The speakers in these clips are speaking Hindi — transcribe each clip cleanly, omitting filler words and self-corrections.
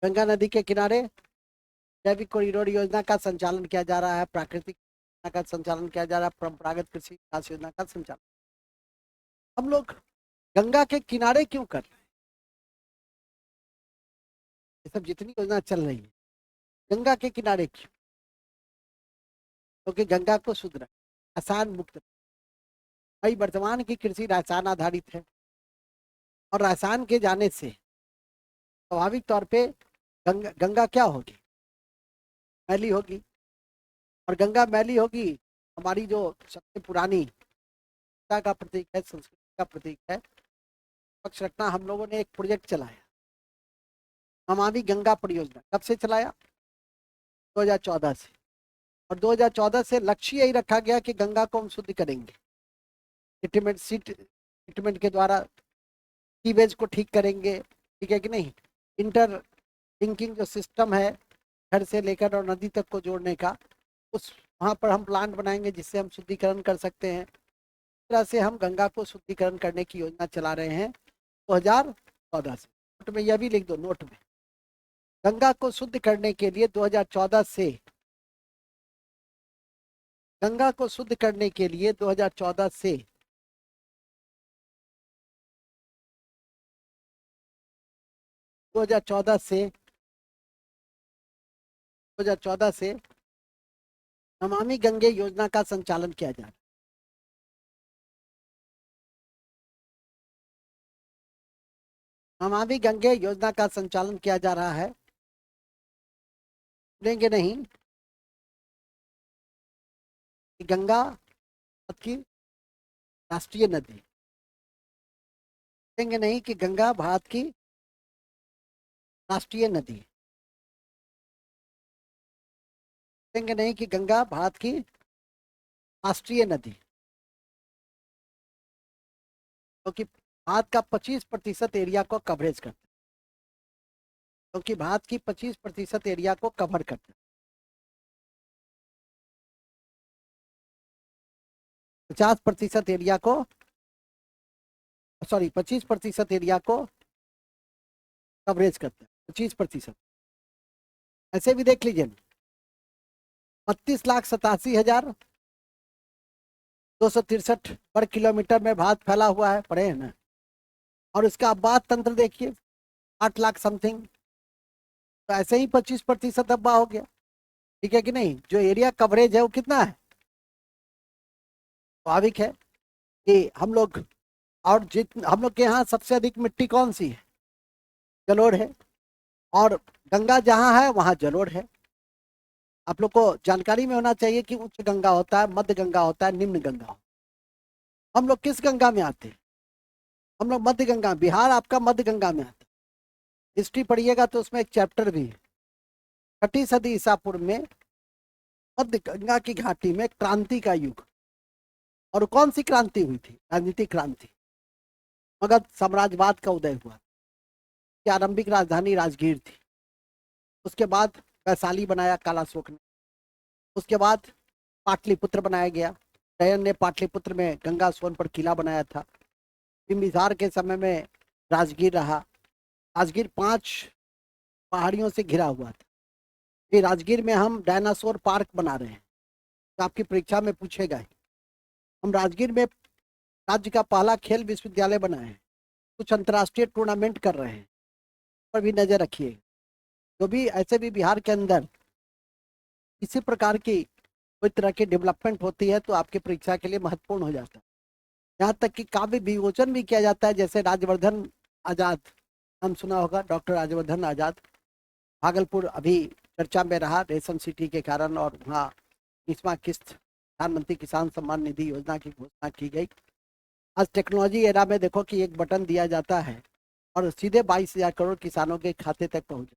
गंगा नदी के किनारे जैविक कॉरिडोर योजना का संचालन किया जा रहा है, प्राकृतिक योजना का संचालन किया जा रहा है, परंपरागत कृषि विकास योजना का संचालन। हम लोग गंगा के किनारे क्यों कर रहे हैं? ये सब जितनी योजना चल रही है गंगा के किनारे क्यों? क्योंकि गंगा को शुद्ध रखें, रसायन मुक्त रखें। भाई वर्तमान की कृषि रसायन आधारित है और रसायन के जाने से स्वाभाविक तौर पे गंगा क्या होगी? मैली होगी। और गंगा मैली होगी, हमारी जो सबसे पुरानी का प्रतीक है, संस्कृति का प्रतीक है, पक्ष रखना। हम लोगों ने एक प्रोजेक्ट चलाया, नमामि गंगा परियोजना। कब से चलाया? 2014 से। और 2014 से लक्ष्य यही रखा गया कि गंगा को हम शुद्ध करेंगे, ट्रीटमेंट के द्वारा सीवेज को ठीक करेंगे, ठीक है कि नहीं। इंटर लिंकिंग जो सिस्टम है घर से लेकर और नदी तक को जोड़ने का, उस वहाँ पर हम प्लांट बनाएंगे जिससे हम शुद्धिकरण कर सकते हैं। इस तरह से हम गंगा को शुद्धिकरण करने की योजना चला रहे हैं 2014 से। नोट में यह भी लिख दो, नोट में, गंगा को शुद्ध करने के लिए 2014 से, गंगा को शुद्ध करने के लिए 2014 से 2014 से नमामि गंगे योजना का संचालन किया जा रहा है। नमामि गंगे योजना का संचालन किया जा रहा है। लेंगे नहीं कि गंगा की राष्ट्रीय नदी, लेंगे नहीं कि गंगा भारत की राष्ट्रीय नदी, लेंगे नहीं कि गंगा भारत की राष्ट्रीय नदी, क्योंकि भारत का 25% एरिया को कवरेज करता है, क्योंकि भारत की 25% एरिया को कवर करता है। 50% एरिया को, सॉरी 25% एरिया को कवरेज करता है, 25%। ऐसे भी देख लीजिए, 32,87,263 वर्ग किलोमीटर में भारत फैला हुआ है, पढ़े हैं ना। और इसका आबाद तंत्र देखिए 8 लाख समथिंग, तो ऐसे ही 25% अब्बा हो गया, ठीक है कि नहीं। जो एरिया कवरेज है वो कितना है? स्वाभाविक है कि हम लोग, और हम लोग के यहाँ सबसे अधिक मिट्टी कौन सी है? जलोढ़ है। और गंगा जहाँ है वहाँ जलोढ़ है। आप लोग को जानकारी में होना चाहिए कि उच्च गंगा होता है, मध्य गंगा होता है, निम्न गंगा होता है। हम लोग किस गंगा में आते हैं? हम लोग मध्य गंगा, बिहार आपका मध्य गंगा में आता है। हिस्ट्री पढ़िएगा तो उसमें एक चैप्टर भी है। 6ठी सदी ईसा पूर्व में मध्य गंगा की घाटी में क्रांति का युग। और कौन सी क्रांति हुई थी? राजनीतिक क्रांति। मगध साम्राज्यवाद का उदय हुआ की आरंभिक राजधानी राजगीर थी। उसके बाद वैशाली बनाया कालाशोक ने। उसके बाद पाटलिपुत्र बनाया गया। जयन ने पाटलिपुत्र में गंगा सोन पर किला बनाया था। बिंबिसार के समय में राजगीर रहा। राजगीर 5 पहाड़ियों से घिरा हुआ था। ये राजगीर में हम डायनासोर पार्क बना रहे हैं, तो आपकी परीक्षा में पूछेगा ही। हम राजगीर में राज्य का पहला खेल विश्वविद्यालय बनाए हैं। कुछ अंतर्राष्ट्रीय टूर्नामेंट कर रहे हैं, पर भी नजर रखिए। जो भी ऐसे भी बिहार के अंदर किसी प्रकार की कोई तरह की डेवलपमेंट होती है तो आपकी परीक्षा के लिए महत्वपूर्ण हो जाता है। यहाँ तक कि काव्य विमोचन भी किया जाता है, जैसे राजवर्धन आजाद, हम सुना होगा, डॉक्टर राजवर्धन आजाद। भागलपुर अभी चर्चा में रहा रेशम सिटी के कारण, और वहाँ 20वां किस्त प्रधानमंत्री किसान सम्मान निधि योजना की घोषणा की गई। आज टेक्नोलॉजी एरा में देखो कि एक बटन दिया जाता है और सीधे 22,000 करोड़ किसानों के खाते तक पहुँच।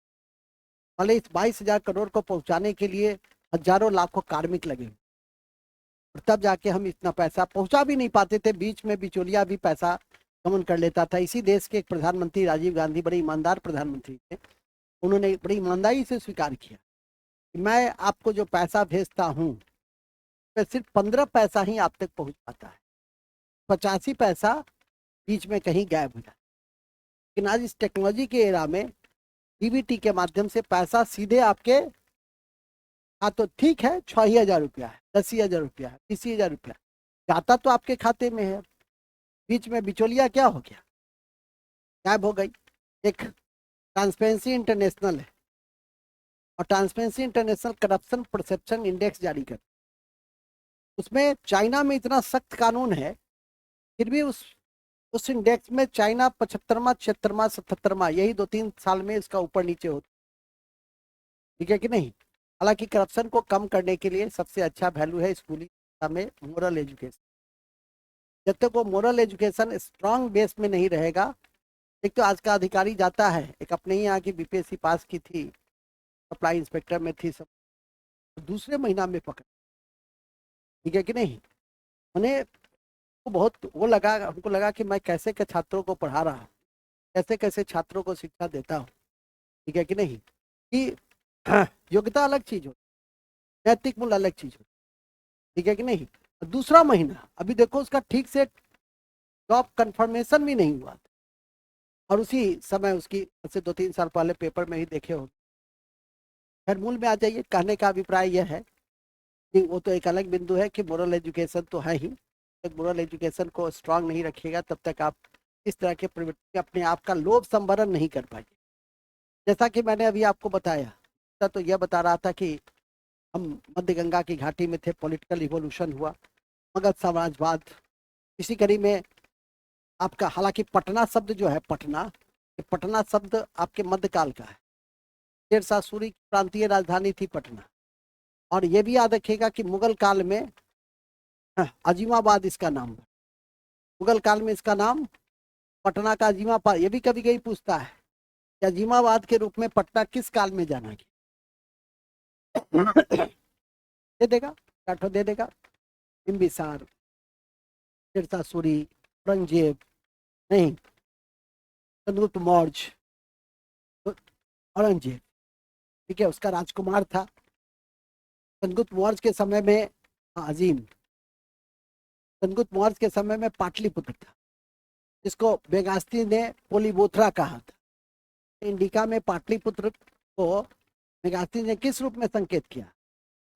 भले इस 22,000 करोड़ को पहुँचाने के लिए हजारों लाखों कार्मिक लगे, और तब जाके हम इतना पैसा पहुँचा भी नहीं पाते थे। बीच में बिचौलिया भी पैसा गमन कर लेता था। इसी देश के एक प्रधानमंत्री राजीव गांधी बड़े ईमानदार प्रधानमंत्री थे। उन्होंने बड़ी ईमानदारी से स्वीकार किया कि मैं आपको जो पैसा भेजता हूँ वह सिर्फ 15 पैसा ही आप तक पहुँच पाता है, 85 पैसा बीच में कहीं गायब हो जाता है। लेकिन आज इस टेक्नोलॉजी के एरा में डीबीटी के माध्यम से पैसा सीधे आपके, हाँ तो ठीक है 6,000 रुपया है, 10,000 रुपया है, 20,000 रुपया जाता तो आपके खाते में है, बीच में बिचौलिया क्या हो गया, गायब हो गई। एक ट्रांसपेरेंसी इंटरनेशनल है, और transparency international corruption perception index जारी कर, उसमें चाइना में इतना सख्त कानून है, फिर भी उस इंडेक्स में चाइना 75वां 76वां 77वां, यही 2-3 साल में इसका ऊपर नीचे होता, ठीक है कि नहीं। हालांकि करप्शन को कम करने के लिए सबसे अच्छा वैल्यू है स्कूली शिक्षा में मोरल एजुकेशन। जब तक वो मोरल एजुकेशन स्ट्रांग बेस में नहीं रहेगा, एक तो आज का अधिकारी जाता है, एक अपने ही यहाँ की बीपीएससी पास की थी, सप्लाई इंस्पेक्टर में थी, सब दूसरे महीना में पकड़, ठीक है कि नहीं। मैंने तो बहुत वो लगा, हमको लगा कि मैं कैसे के छात्रों को पढ़ा रहा हूँ, कैसे कैसे छात्रों को शिक्षा देता हूँ, ठीक है कि नहीं, कि योग्यता अलग चीज हो, नैतिक मूल्य अलग चीज हो, ठीक है कि नहीं। दूसरा महीना अभी देखो उसका ठीक से जॉब कंफर्मेशन भी नहीं हुआ, और उसी समय उसकी से 2-3 साल पहले पेपर में ही देखे हो। फिर मूल में आ जाइए, कहने का अभिप्राय यह है कि वो तो एक अलग बिंदु है कि मोरल एजुकेशन तो है ही, तक मोरल एजुकेशन को स्ट्रांग नहीं रखिएगा तब तक आप इस तरह के प्रवृत्ति अपने आप का लोभ संवरण नहीं कर पाएंगे। जैसा कि मैंने अभी आपको बताया, तो यह बता रहा था कि हम मध्य गंगा की घाटी में थे, पॉलिटिकल रिवॉल्यूशन हुआ, मगध साम्राज्यवाद, इसी कड़ी में आपका, हालांकि पटना शब्द जो है, पटना शब्द आपके मध्यकाल का है, शेर शाह सूरी की प्रांतीय राजधानी थी पटना। और ये भी याद रखिएगा कि मुगल काल में अजीमाबाद इसका नाम, मुगल काल में इसका नाम पटना का अजीमाबाद, ये भी कभी कभी पूछता है कि अजीमाबाद के रूप में पटना किस काल में जाना गया। दे देगा, काठो दे देगा, बिंबिसार, शेरशाह सूरी, औरंगजेब, नहीं, चंद्रगुप्त मौर्य, औरंगजेब, ठीक है, उसका राजकुमार था। चंद्रगुप्त मौर्य के समय में, अजीम, चंद्रगुप्त मौर्य के समय में पाटलिपुत्र था, जिसको बेगास्ती ने पोलीबोथरा कहा था। इंडिका में पाटलिपुत्र को मेगास्ती ने किस रूप में संकेत किया,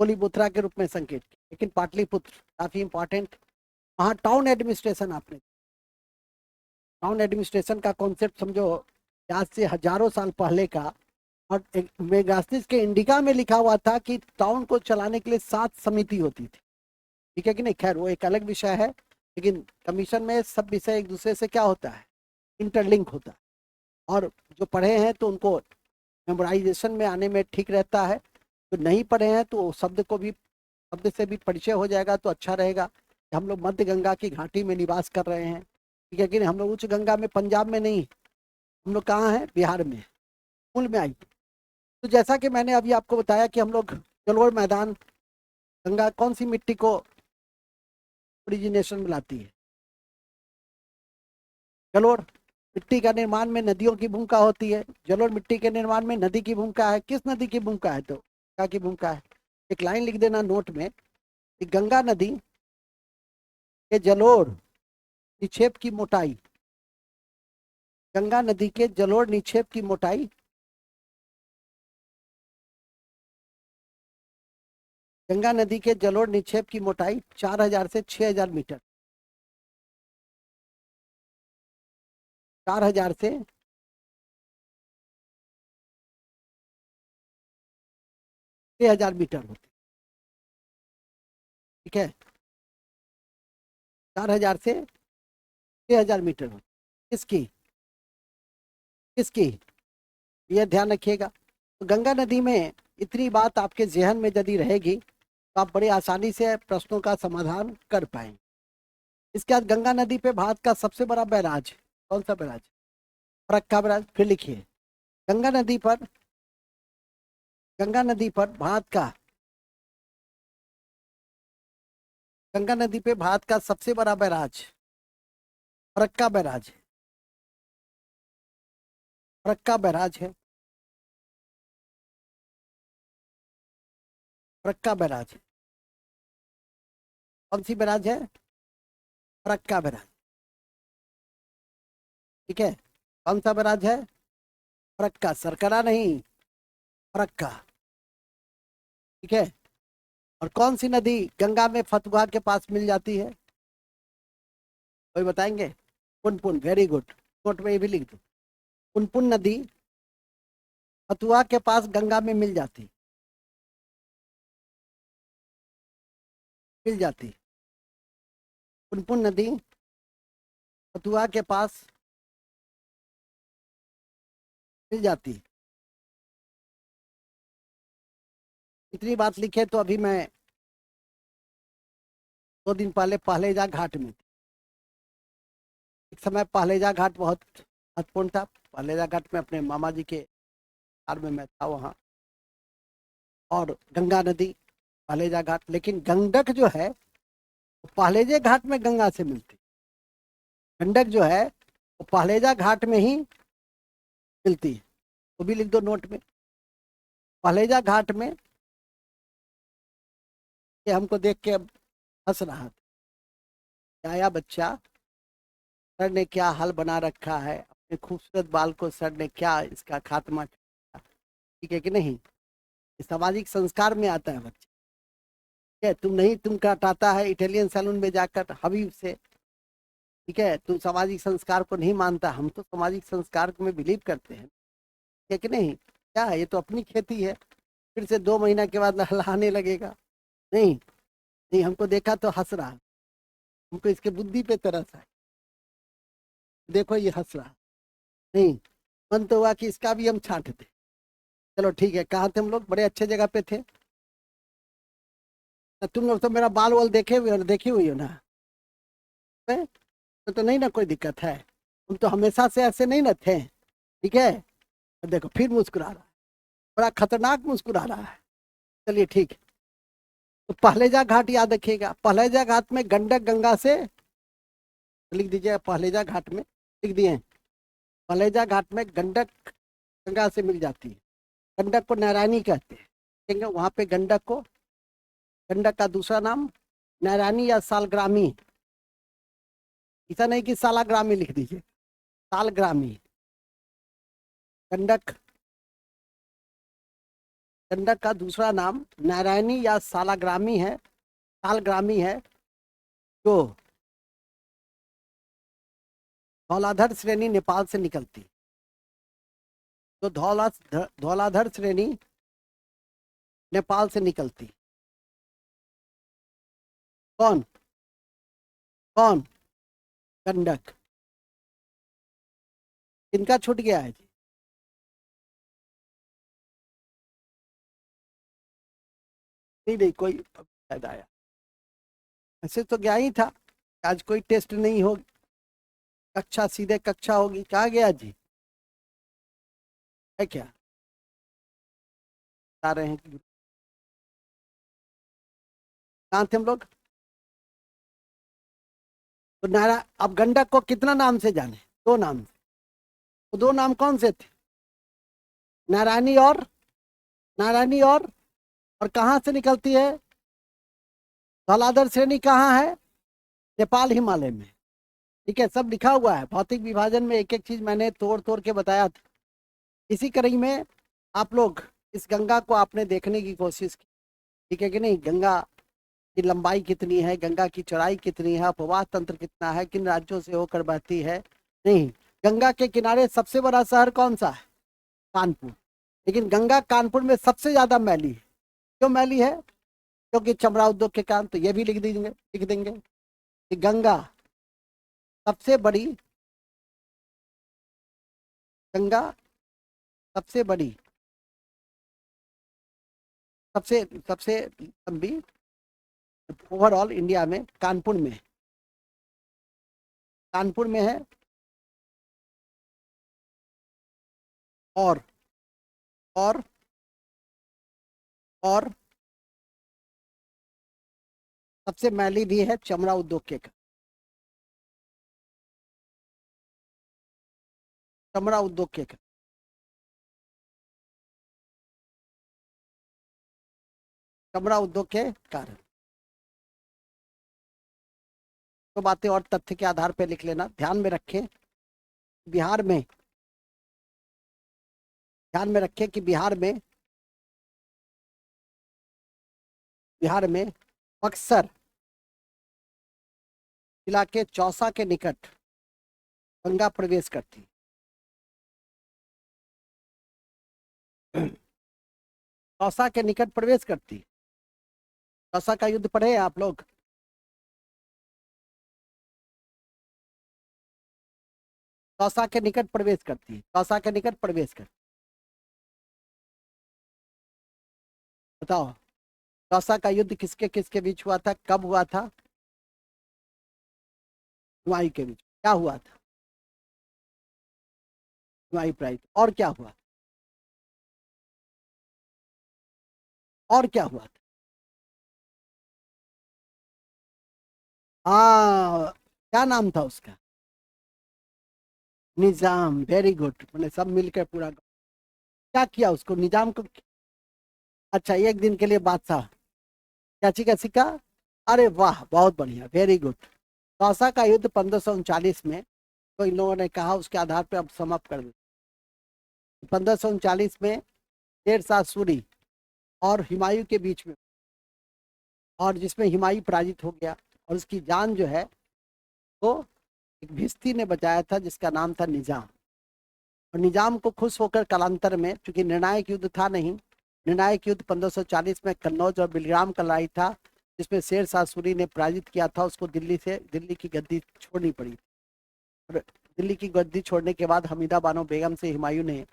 पोलीबोथरा के रूप में संकेत किया, लेकिन पाटलिपुत्र काफी इंपॉर्टेंट। वहाँ टाउन एडमिनिस्ट्रेशन, आपने टाउन एडमिनिस्ट्रेशन का कॉन्सेप्ट समझो, आज से हजारों साल पहले का। और मेगास्तिस के इंडिका में लिखा हुआ था कि टाउन को चलाने के लिए 7 समिति होती थी, ठीक है कि नहीं। खैर वो एक अलग विषय है, लेकिन कमीशन में सब विषय एक दूसरे से क्या होता है, इंटरलिंक होता है। और जो पढ़े हैं तो उनको मेमोराइजेशन में आने में ठीक रहता है, जो नहीं पढ़े हैं तो शब्द को भी, शब्द से भी परिचय हो जाएगा तो अच्छा रहेगा। हम लोग मध्य गंगा की घाटी में निवास कर रहे हैं, ठीक है कि नहीं। हम लोग उच्च गंगा में, पंजाब में नहीं, हम लोग कहाँ हैं, बिहार में। मूल में आई, तो जैसा कि मैंने अभी आपको बताया कि हम लोग जलोढ़ मैदान, गंगा कौन सी मिट्टी को ओरिजिनेशन में लाती है, जलोढ़। मिट्टी का निर्माण में नदियों की भूमिका होती है, जलोढ़ मिट्टी के निर्माण में नदी की भूमिका है। किस नदी की भूमिका है, तो गंगा की भूमिका है। एक लाइन लिख देना नोट में कि गंगा नदी के जलोढ़ निक्षेप की मोटाई, गंगा नदी के जलोढ़ निक्षेप की मोटाई, गंगा नदी के जलोढ़ निक्षेप की मोटाई 4,000 से 6,000 मीटर, 4,000 से 6,000 मीटर होती, ठीक है, 4,000 से 6,000 मीटर होती। किसकी, किसकी, यह ध्यान रखिएगा। तो गंगा नदी में इतनी बात आपके जहन में यदि रहेगी तो आप बड़े आसानी से प्रश्नों का समाधान कर पाएंगे। इसके बाद गंगा नदी पे भारत का सबसे बड़ा बैराज, कौन सा बैराज, फरक्का बैराज। फिर लिखिए, गंगा नदी पर, गंगा नदी पर भारत का, गंगा नदी पे भारत का सबसे बड़ा बैराज फरक्का बैराज है, फरक्का बैराज है, फरक्का बैराज है। कौन सी बैराज है, फरक्का बैराज, ठीक है। कौन सा बैराज है, फरक्का, सरकरा नहीं, फरक्का। ठीक है। और कौन सी नदी गंगा में फतुहा के पास मिल जाती है? कोई बताएंगे? Punpun, very good. नोट में ये भी लिख दो। पुनपुन नदी फतुहा के पास गंगा में मिल जाती, मिल जाती। पुनपुन नदी फतुहा के पास मिल जाती। इतनी बात लिखे तो अभी मैं 2 दिन पहले पहलेजा घाट में थी। एक समय पहलेजा घाट बहुत महत्वपूर्ण था। पहलेजा घाट में अपने मामा जी के कार में मैं था वहाँ। और गंगा नदी, पहलेजा घाट, लेकिन गंडक जो है वो पहलेजे घाट में गंगा से मिलती। गंडक जो है वो पहलेजा घाट में ही मिलती है। वो भी लिख दो नोट में, पहलेजा घाट में। ये हमको देख के अब हंस रहा था। आया बच्चा, सर ने क्या हाल बना रखा है, अपने खूबसूरत बाल को सर ने क्या इसका खात्मा किया। ठीक है कि नहीं? ये सामाजिक संस्कार में आता है बच्चे। ठीक है, तुम नहीं, तुम कटाता है इटालियन सैलून में जाकर हबीब से। ठीक है, तुम सामाजिक संस्कार को नहीं मानता, हम तो सामाजिक संस्कार में बिलीव करते हैं। ठीक है कि नहीं? क्या है, ये तो अपनी खेती है। फिर से 2 महीना के बाद लहलाने लगेगा। नहीं नहीं, हमको देखा तो हंस रहा, हमको इसके बुद्धि पे तरस है। देखो ये हंस रहा। नहीं, मन तो हुआ कि इसका भी हम छांट दे। चलो ठीक है, कहाँ थे हम लोग? बड़े अच्छे जगह पे थे। तुम लोग तो मेरा बाल वाल देखे हुए हो, देखी हुई हो ना? तो नहीं ना कोई दिक्कत है। तुम तो हमेशा से ऐसे नहीं ना थे। ठीक है, देखो फिर मुस्कुरा रहा है, बड़ा खतरनाक मुस्कुरा रहा है। चलिए ठीक है। तो पहलेजा घाट याद रखिएगा। पहलेजा घाट में गंडक गंगा से, लिख दीजिए पहलेजा घाट में, लिख दिए। पहलेजा घाट में गंडक गंगा से मिल जाती है। गंडक को नारायणी कहते हैं। ठीक है, वहां पे गंडक को, गंडक का दूसरा नाम नारायणी या सालग्रामी। ऐसा नहीं कि सालाग्रामी लिख दीजिए, सालग्रामी। गंडक, गंडक का दूसरा नाम नारायणी या सालाग्रामी है, सालग्रामी है। जो धौलाधर श्रेणी नेपाल से निकलती, तो धौलाधर श्रेणी नेपाल से निकलती। कौन कौन? गंडक। किनका छूट गया है जी? नहीं नहीं, कोई शायद आया। ऐसे तो गया ही था। आज कोई टेस्ट नहीं हो, कक्षा सीधे कक्षा होगी। कहाँ गया जी? है क्या? बता रहे हैं कि कहाँ थे हम लोग? तो नारा, अब गंडक को कितना नाम से जाने? 2 नाम से। तो 2 नाम कौन से थे? नारायणी और, नारायणी और कहाँ से निकलती है? धौलाधर श्रेणी कहाँ है? नेपाल हिमालय में। ठीक है, सब लिखा हुआ है भौतिक विभाजन में, एक एक चीज मैंने तोड़ तोड़ के बताया था। इसी कड़ी में आप लोग इस गंगा को आपने देखने की कोशिश की। ठीक है कि नहीं? गंगा की लंबाई कितनी है, गंगा की चौड़ाई कितनी है, अपवाह तंत्र कितना है, किन राज्यों से होकर बहती है। नहीं, गंगा के किनारे सबसे बड़ा शहर कौन सा है? कानपुर। लेकिन गंगा कानपुर में सबसे ज्यादा मैली है। क्यों मैली है? क्योंकि चमड़ा उद्योग के कारण। तो ये भी लिख देंगे कि गंगा सबसे बड़ी, गंगा सबसे बड़ी, सबसे सबसे लंबी ओवरऑल इंडिया में कानपुर में, कानपुर में है। और और और सबसे मैली भी है चमड़ा उद्योग के कारण। चमड़ा उद्योग के कारण, चमड़ा उद्योग के कारण। तो बातें और तथ्य के आधार पर लिख लेना। ध्यान में रखें, बिहार में ध्यान में रखें कि बिहार में बक्सर जिला के चौसा के निकट गंगा प्रवेश करती। चौसा के निकट प्रवेश करती। चौसा का युद्ध पढ़े आप लोग? चौसा के निकट प्रवेश करती है, चौसा के निकट प्रवेश करती। बताओ, चौसा का युद्ध किसके किसके बीच हुआ था, कब हुआ था? हुमायूं के बीच। क्या हुआ था? हुमायूं प्राइज। और क्या हुआ? और क्या हुआ था? हाँ, क्या नाम था उसका? निजाम। वेरी गुड, मैंने सब मिलकर पूरा क्या किया उसको, निजाम को? अच्छा, एक दिन के लिए बादशाह। कैची का सिक्का। अरे वाह, बहुत बढ़िया, वेरी गुड। चौसा का युद्ध 1539 में, तो इन लोगों ने कहा उसके आधार पर अब समाप्त कर दो। 1539 में शेर शाह सूरी और हुमायूं के बीच में, और जिसमें हुमायूं पराजित हो गया, और उसकी जान जो है वो एक भिस्ती ने बचाया था जिसका नाम था निजाम। और निजाम को खुश होकर कालांतर में, चूंकि निर्णायक युद्ध था नहीं, निर्णायक युद्ध 1540 में कन्नौज और बिलग्राम का लड़ाई था, जिसमें शेर शाह सूरी ने पराजित किया था, उसको दिल्ली की गद्दी छोड़नी पड़ी। और दिल्ली की गद्दी छोड़ने के बाद हमीदा बानो बेगम से हुमायूं ने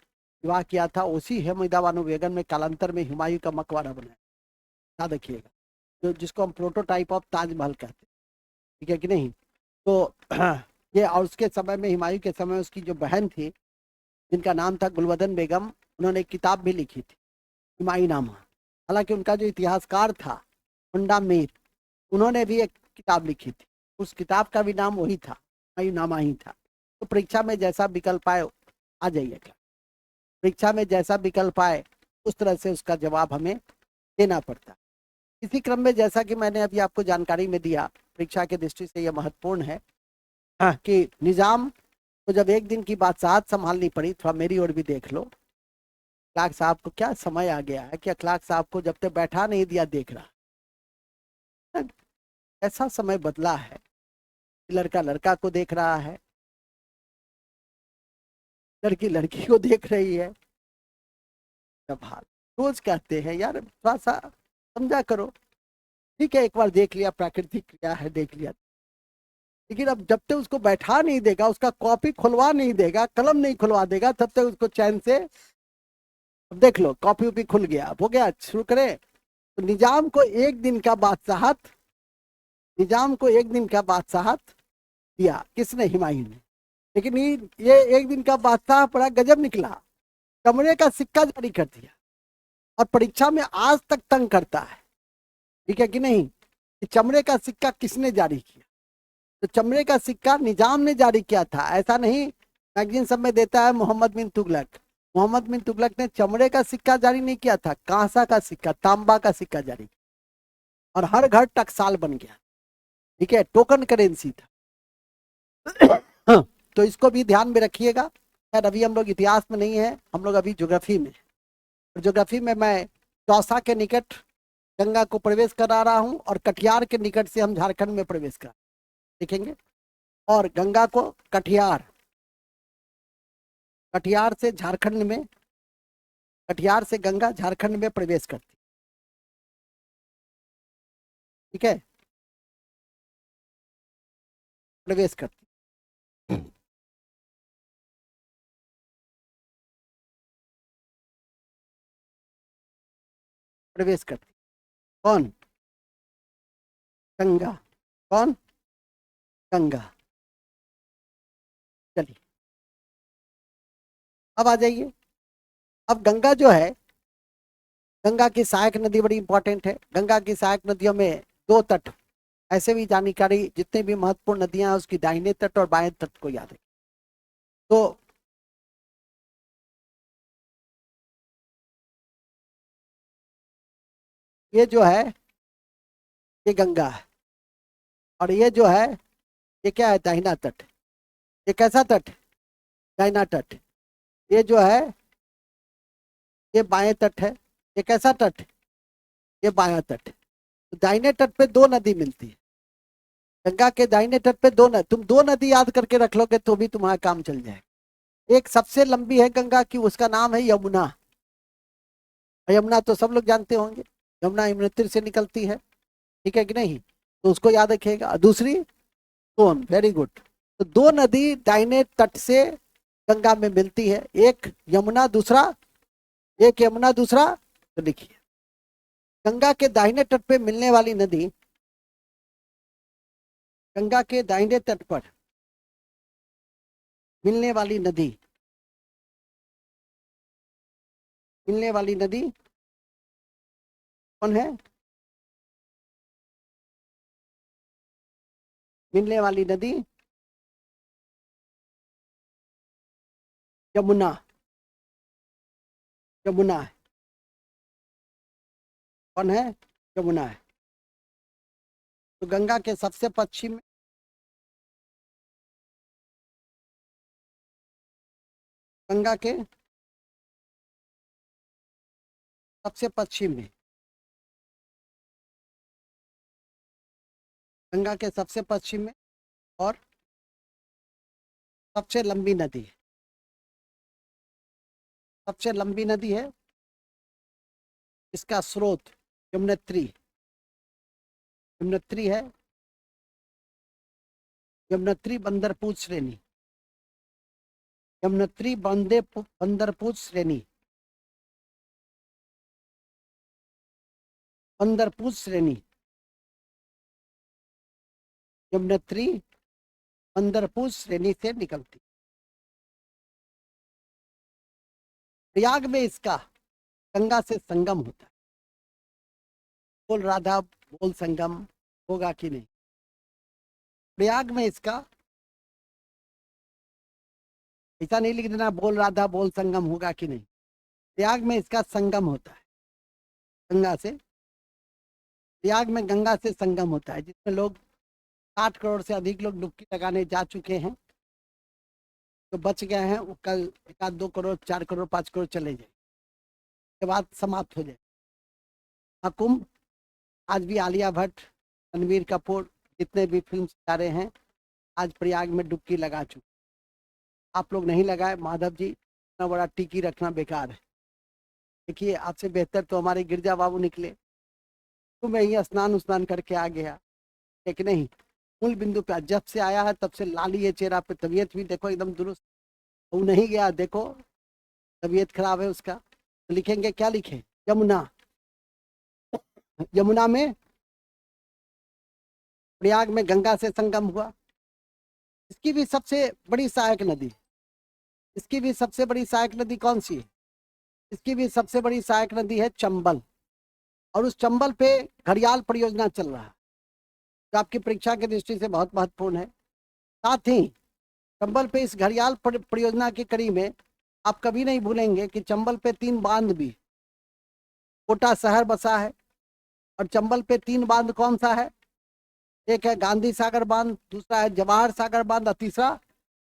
विवाह किया था। उसी हमीदा बानो बेगम ने कालांतर में हुमायूं का मकबरा बनाया, याद रखिएगा, जो जिसको हम प्रोटोटाइप ऑफ ताजमहल कहते हैं। ठीक है कि नहीं? तो ये, और उसके समय में, हुमायूं के समय, उसकी जो बहन थी जिनका नाम था गुलबदन बेगम, उन्होंने एक किताब भी लिखी थी, हुमायूंनामा। हालांकि उनका जो इतिहासकार था मुंडा मीर, उन्होंने भी एक किताब लिखी थी, उस किताब का भी नाम वही था, हुमायूंनामा ही था। तो परीक्षा में जैसा विकल्प आए, आ जाइएगा, परीक्षा में जैसा विकल्प आए उस तरह से उसका जवाब हमें देना पड़ता। इसी क्रम में, जैसा कि मैंने अभी आपको जानकारी में दिया, परीक्षा की दृष्टि से यह महत्वपूर्ण है कि निजाम को जब एक दिन की बादशाहत संभालनी पड़ी, थोड़ा मेरी ओर भी देख लो। अखलाक साहब को क्या समय आ गया है कि अखलाक साहब को जब तक बैठा नहीं दिया देख रहा। ऐसा समय बदला है, लड़का लड़का को देख रहा है, लड़की लड़की को देख रही है। जब हाल रोज कहते हैं यार थोड़ा सा समझा करो। ठीक है, एक बार देख लिया, प्राकृतिक क्रिया है, देख लिया, लेकिन अब जब तक उसको बैठा नहीं देगा, उसका कॉपी खुलवा नहीं देगा, कलम नहीं खुलवा देगा, तब तक उसको चैन से। अब देख लो, कॉपी उपी खुल गया, अब हो गया, शुरू करें। तो निजाम को एक दिन का बादशाहत, निजाम को एक दिन का बादशाहत दिया किसने? हुमायूं ने। लेकिन ये एक दिन का बादशाह बड़ा गजब निकला, चमड़े का सिक्का जारी कर दिया, और परीक्षा में आज तक तंग करता है। ठीक है कि नहीं? कि चमड़े का सिक्का किसने जारी किया? तो चमड़े का सिक्का निजाम ने जारी किया था, ऐसा नहीं मैगजीन सब में देता है मोहम्मद बिन तुगलक। मोहम्मद बिन तुगलक ने चमड़े का सिक्का जारी नहीं किया था, कांसा का सिक्का, तांबा का सिक्का जारी किया, और हर घर टकसाल बन गया। ठीक है, टोकन करेंसी था। तो इसको भी ध्यान में रखिएगा। खैर, अभी हम लोग इतिहास में नहीं है, हम लोग अभी ज्योग्राफी में। ज्योग्राफी में मैं चौसा के निकट गंगा को प्रवेश करा रहा हूं, और कटिहार के निकट से हम झारखंड में प्रवेश कर देखेंगे। और गंगा को कटिहार, कटिहार से झारखंड में, कटिहार से गंगा झारखंड में प्रवेश करती। ठीक है, प्रवेश करती, प्रवेश करती। कौन? गंगा। कौन? गंगा। चलिए, अब आ जाइए। अब गंगा जो है, गंगा की सहायक नदी बड़ी इंपॉर्टेंट है। गंगा की सहायक नदियों में दो तट, ऐसे भी जानकारी, जितने भी महत्वपूर्ण नदियां हैं उसकी दाहिने तट और बाएं तट को याद है। तो ये जो है, ये गंगा है, और ये जो है, ये क्या है? दाहिना तट। ये कैसा तट? दाहिना तट। ये जो है ये बाएं तट है, ये कैसा तट है, ये बायां तट है। तो दाहिने तट पे दो नदी मिलती है, गंगा के दाहिने तट पे दो नदी, तुम दो नदी याद करके रख लोगे तो भी तुम्हारा काम चल जाएगा। एक सबसे लंबी है गंगा की, उसका नाम है यमुना। यमुना तो सब लोग जानते होंगे, यमुना यमुनोत्री से निकलती है, ठीक है कि नहीं, तो उसको याद रखिएगा। दूसरी सोन, वेरी गुड। तो दो नदी दाहिने तट से गंगा में मिलती है, एक यमुना दूसरा, एक यमुना दूसरा, तो लिखिए गंगा के दाहिने तट पे मिलने वाली नदी, गंगा के दाहिने तट पर मिलने वाली नदी, मिलने वाली नदी कौन है, मिलने वाली नदी यमुना, यमुना है। कौन है, यमुना है। तो गंगा के सबसे पश्चिम में, गंगा के सबसे पश्चिम में, गंगा के सबसे पश्चिम में और सबसे लंबी नदी है, सबसे लंबी नदी है, इसका स्रोत यमुनोत्री, यमुनोत्री है, यमुनोत्री बंदरपुर श्रेणी, यमुनोत्री बंदरपुर श्रेणी, बंदरपुर श्रेणी, यमुनोत्री बंदरपुर श्रेणी से निकलती। प्रयाग में इसका गंगा से संगम होता है। बोल राधा बोल संगम होगा कि नहीं, प्रयाग में इसका, ऐसा नहीं लिख देना बोल राधा बोल संगम होगा कि नहीं, प्रयाग में इसका संगम होता है गंगा से, प्रयाग में गंगा से संगम होता है, जिसमें लोग 60 करोड़ से अधिक लोग डुबकी लगाने जा चुके हैं, तो बच गए हैं वो कल 1-2 करोड़ 4 करोड़ 5 करोड़ चले जाए के बाद समाप्त हो जाए। कुंभ आज भी आलिया भट्ट, रणबीर कपूर, जितने भी फिल्म सितारे हैं आज प्रयाग में डुबकी लगा चुके। आप लोग नहीं लगाए, माधव जी इतना बड़ा टिकी रखना बेकार है। देखिए आपसे बेहतर तो हमारे गिरजा बाबू निकले, तो मैं ही स्नान करके आ गया, लेकिन नहीं, मूल बिंदु पे जब से आया है तब से लाली है चेहरा पे, तबीयत भी देखो एकदम दुरुस्त। वो नहीं गया, देखो तबीयत खराब है उसका, तो लिखेंगे क्या लिखे, यमुना, यमुना में, प्रयाग में गंगा से संगम हुआ। इसकी भी सबसे बड़ी सहायक नदी, इसकी भी सबसे बड़ी सहायक नदी कौन सी है, इसकी भी सबसे बड़ी सहायक नदी है चंबल, और उस चंबल पे घड़ियाल परियोजना चल रहा है, जो आपकी परीक्षा की दृष्टि से बहुत महत्वपूर्ण है। साथ ही चंबल पे इस घड़ियाल परियोजना की कड़ी में आप कभी नहीं भूलेंगे कि चंबल पे 3 बांध भी, कोटा शहर बसा है, और चंबल पे 3 बांध कौन सा है, एक है गांधी सागर बांध, दूसरा है जवाहर सागर बांध, और तीसरा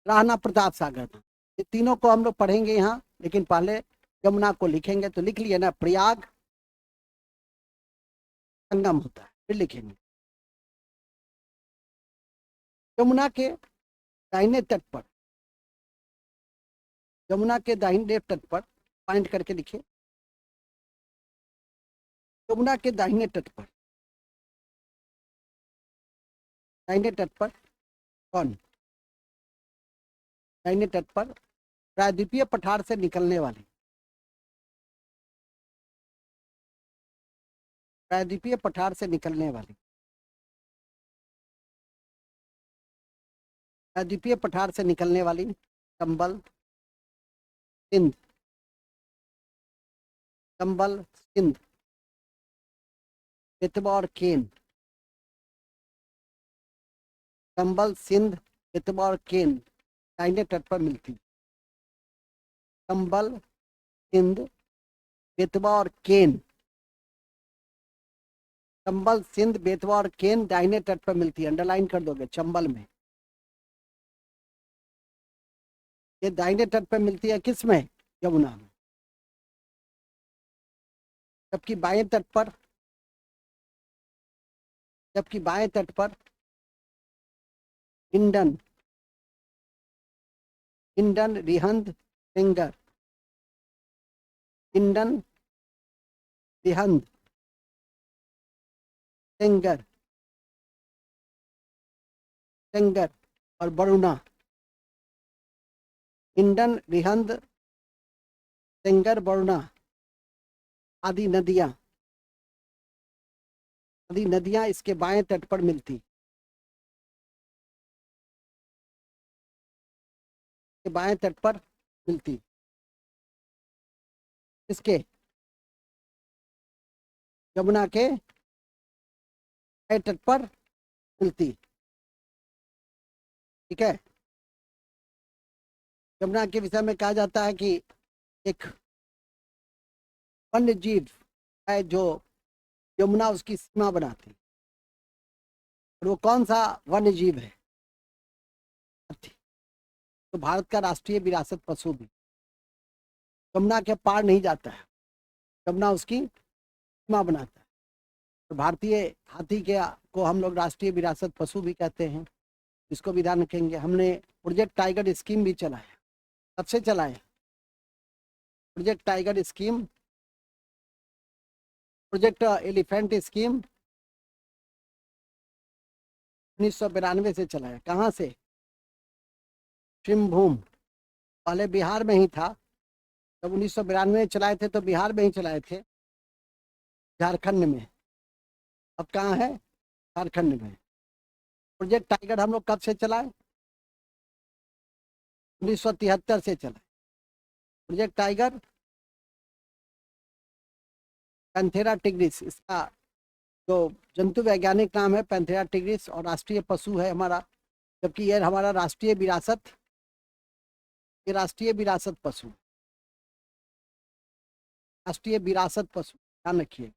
राणा प्रताप सागर बांध। ये तीनों को हम लोग पढ़ेंगे यहाँ, लेकिन पहले यमुना को लिखेंगे, तो लिख लिए ना, प्रयाग संगम होता है, फिर लिखेंगे यमुना के दाहिने तट पर, यमुना के दाहिने तट पर पॉइंट करके लिखिए, यमुना के दाहिने तट पर, दाहिने तट पर कौन, दाहिने तट पर प्रायद्वीपीय पठार से निकलने वाली, प्रायद्वीपीय पठार से निकलने वाली, प्रायद्वीपीय पठार से निकलने वाली चंबल सिंध, चंबल सिंध बेतवा और केन, चंबल सिंध बेतवा और केन दाहिने तट पर मिलती, चंबल सिंध बेतवा और केन, चंबल सिंध बेतवा और केन दाहिने तट पर मिलती है, अंडरलाइन कर दोगे चंबल में, ये दाहिने तट पर मिलती है, किस में, यमुना में। जबकि बाएं तट पर हिंडन, रिहंद, सेंगर, हिंडन, रिहंद, सेंगर, और बरुणा। हिंडन, रिहंद, सेंगर, बरुणा आदि नदियां इसके बाएं तट पर मिलती, के बाएं तट पर मिलती। इसके यमुना के बाएं तट पर मिलती। ठीक है। यमुना के विषय में कहा जाता है कि एक वन्य जीव है जो यमुना उसकी सीमा बनाती। और वो कौन सा वन्य जीव है? तो भारत का राष्ट्रीय विरासत पशु भी यमुना के पार नहीं जाता है, यमुना उसकी सीमा बनाता है। तो भारतीय हाथी के को हम लोग राष्ट्रीय विरासत पशु भी कहते हैं। इसको भी ध्यान रखेंगे। हमने प्रोजेक्ट टाइगर स्कीम भी चलाया, कब से चलाए? Project tiger scheme, project elephant scheme 1992 से चलाया। कहाँ से? सिंहभूम। पहले बिहार में ही था, जब 1992 में चलाए थे तो बिहार में ही चलाए थे, झारखंड में। अब कहाँ है? झारखंड में। प्रोजेक्ट टाइगर हम लोग कब से चलाए? 1973 से चलाए। प्रोजेक्ट टाइगर पैंथेरा टिग्रिस, इसका जो जंतु वैज्ञानिक नाम है पैंथेरा टिग्रिस, और राष्ट्रीय पशु है हमारा। जबकि यह हमारा राष्ट्रीय विरासत, ये राष्ट्रीय विरासत पशु, राष्ट्रीय विरासत पशु, ध्यान रखिए।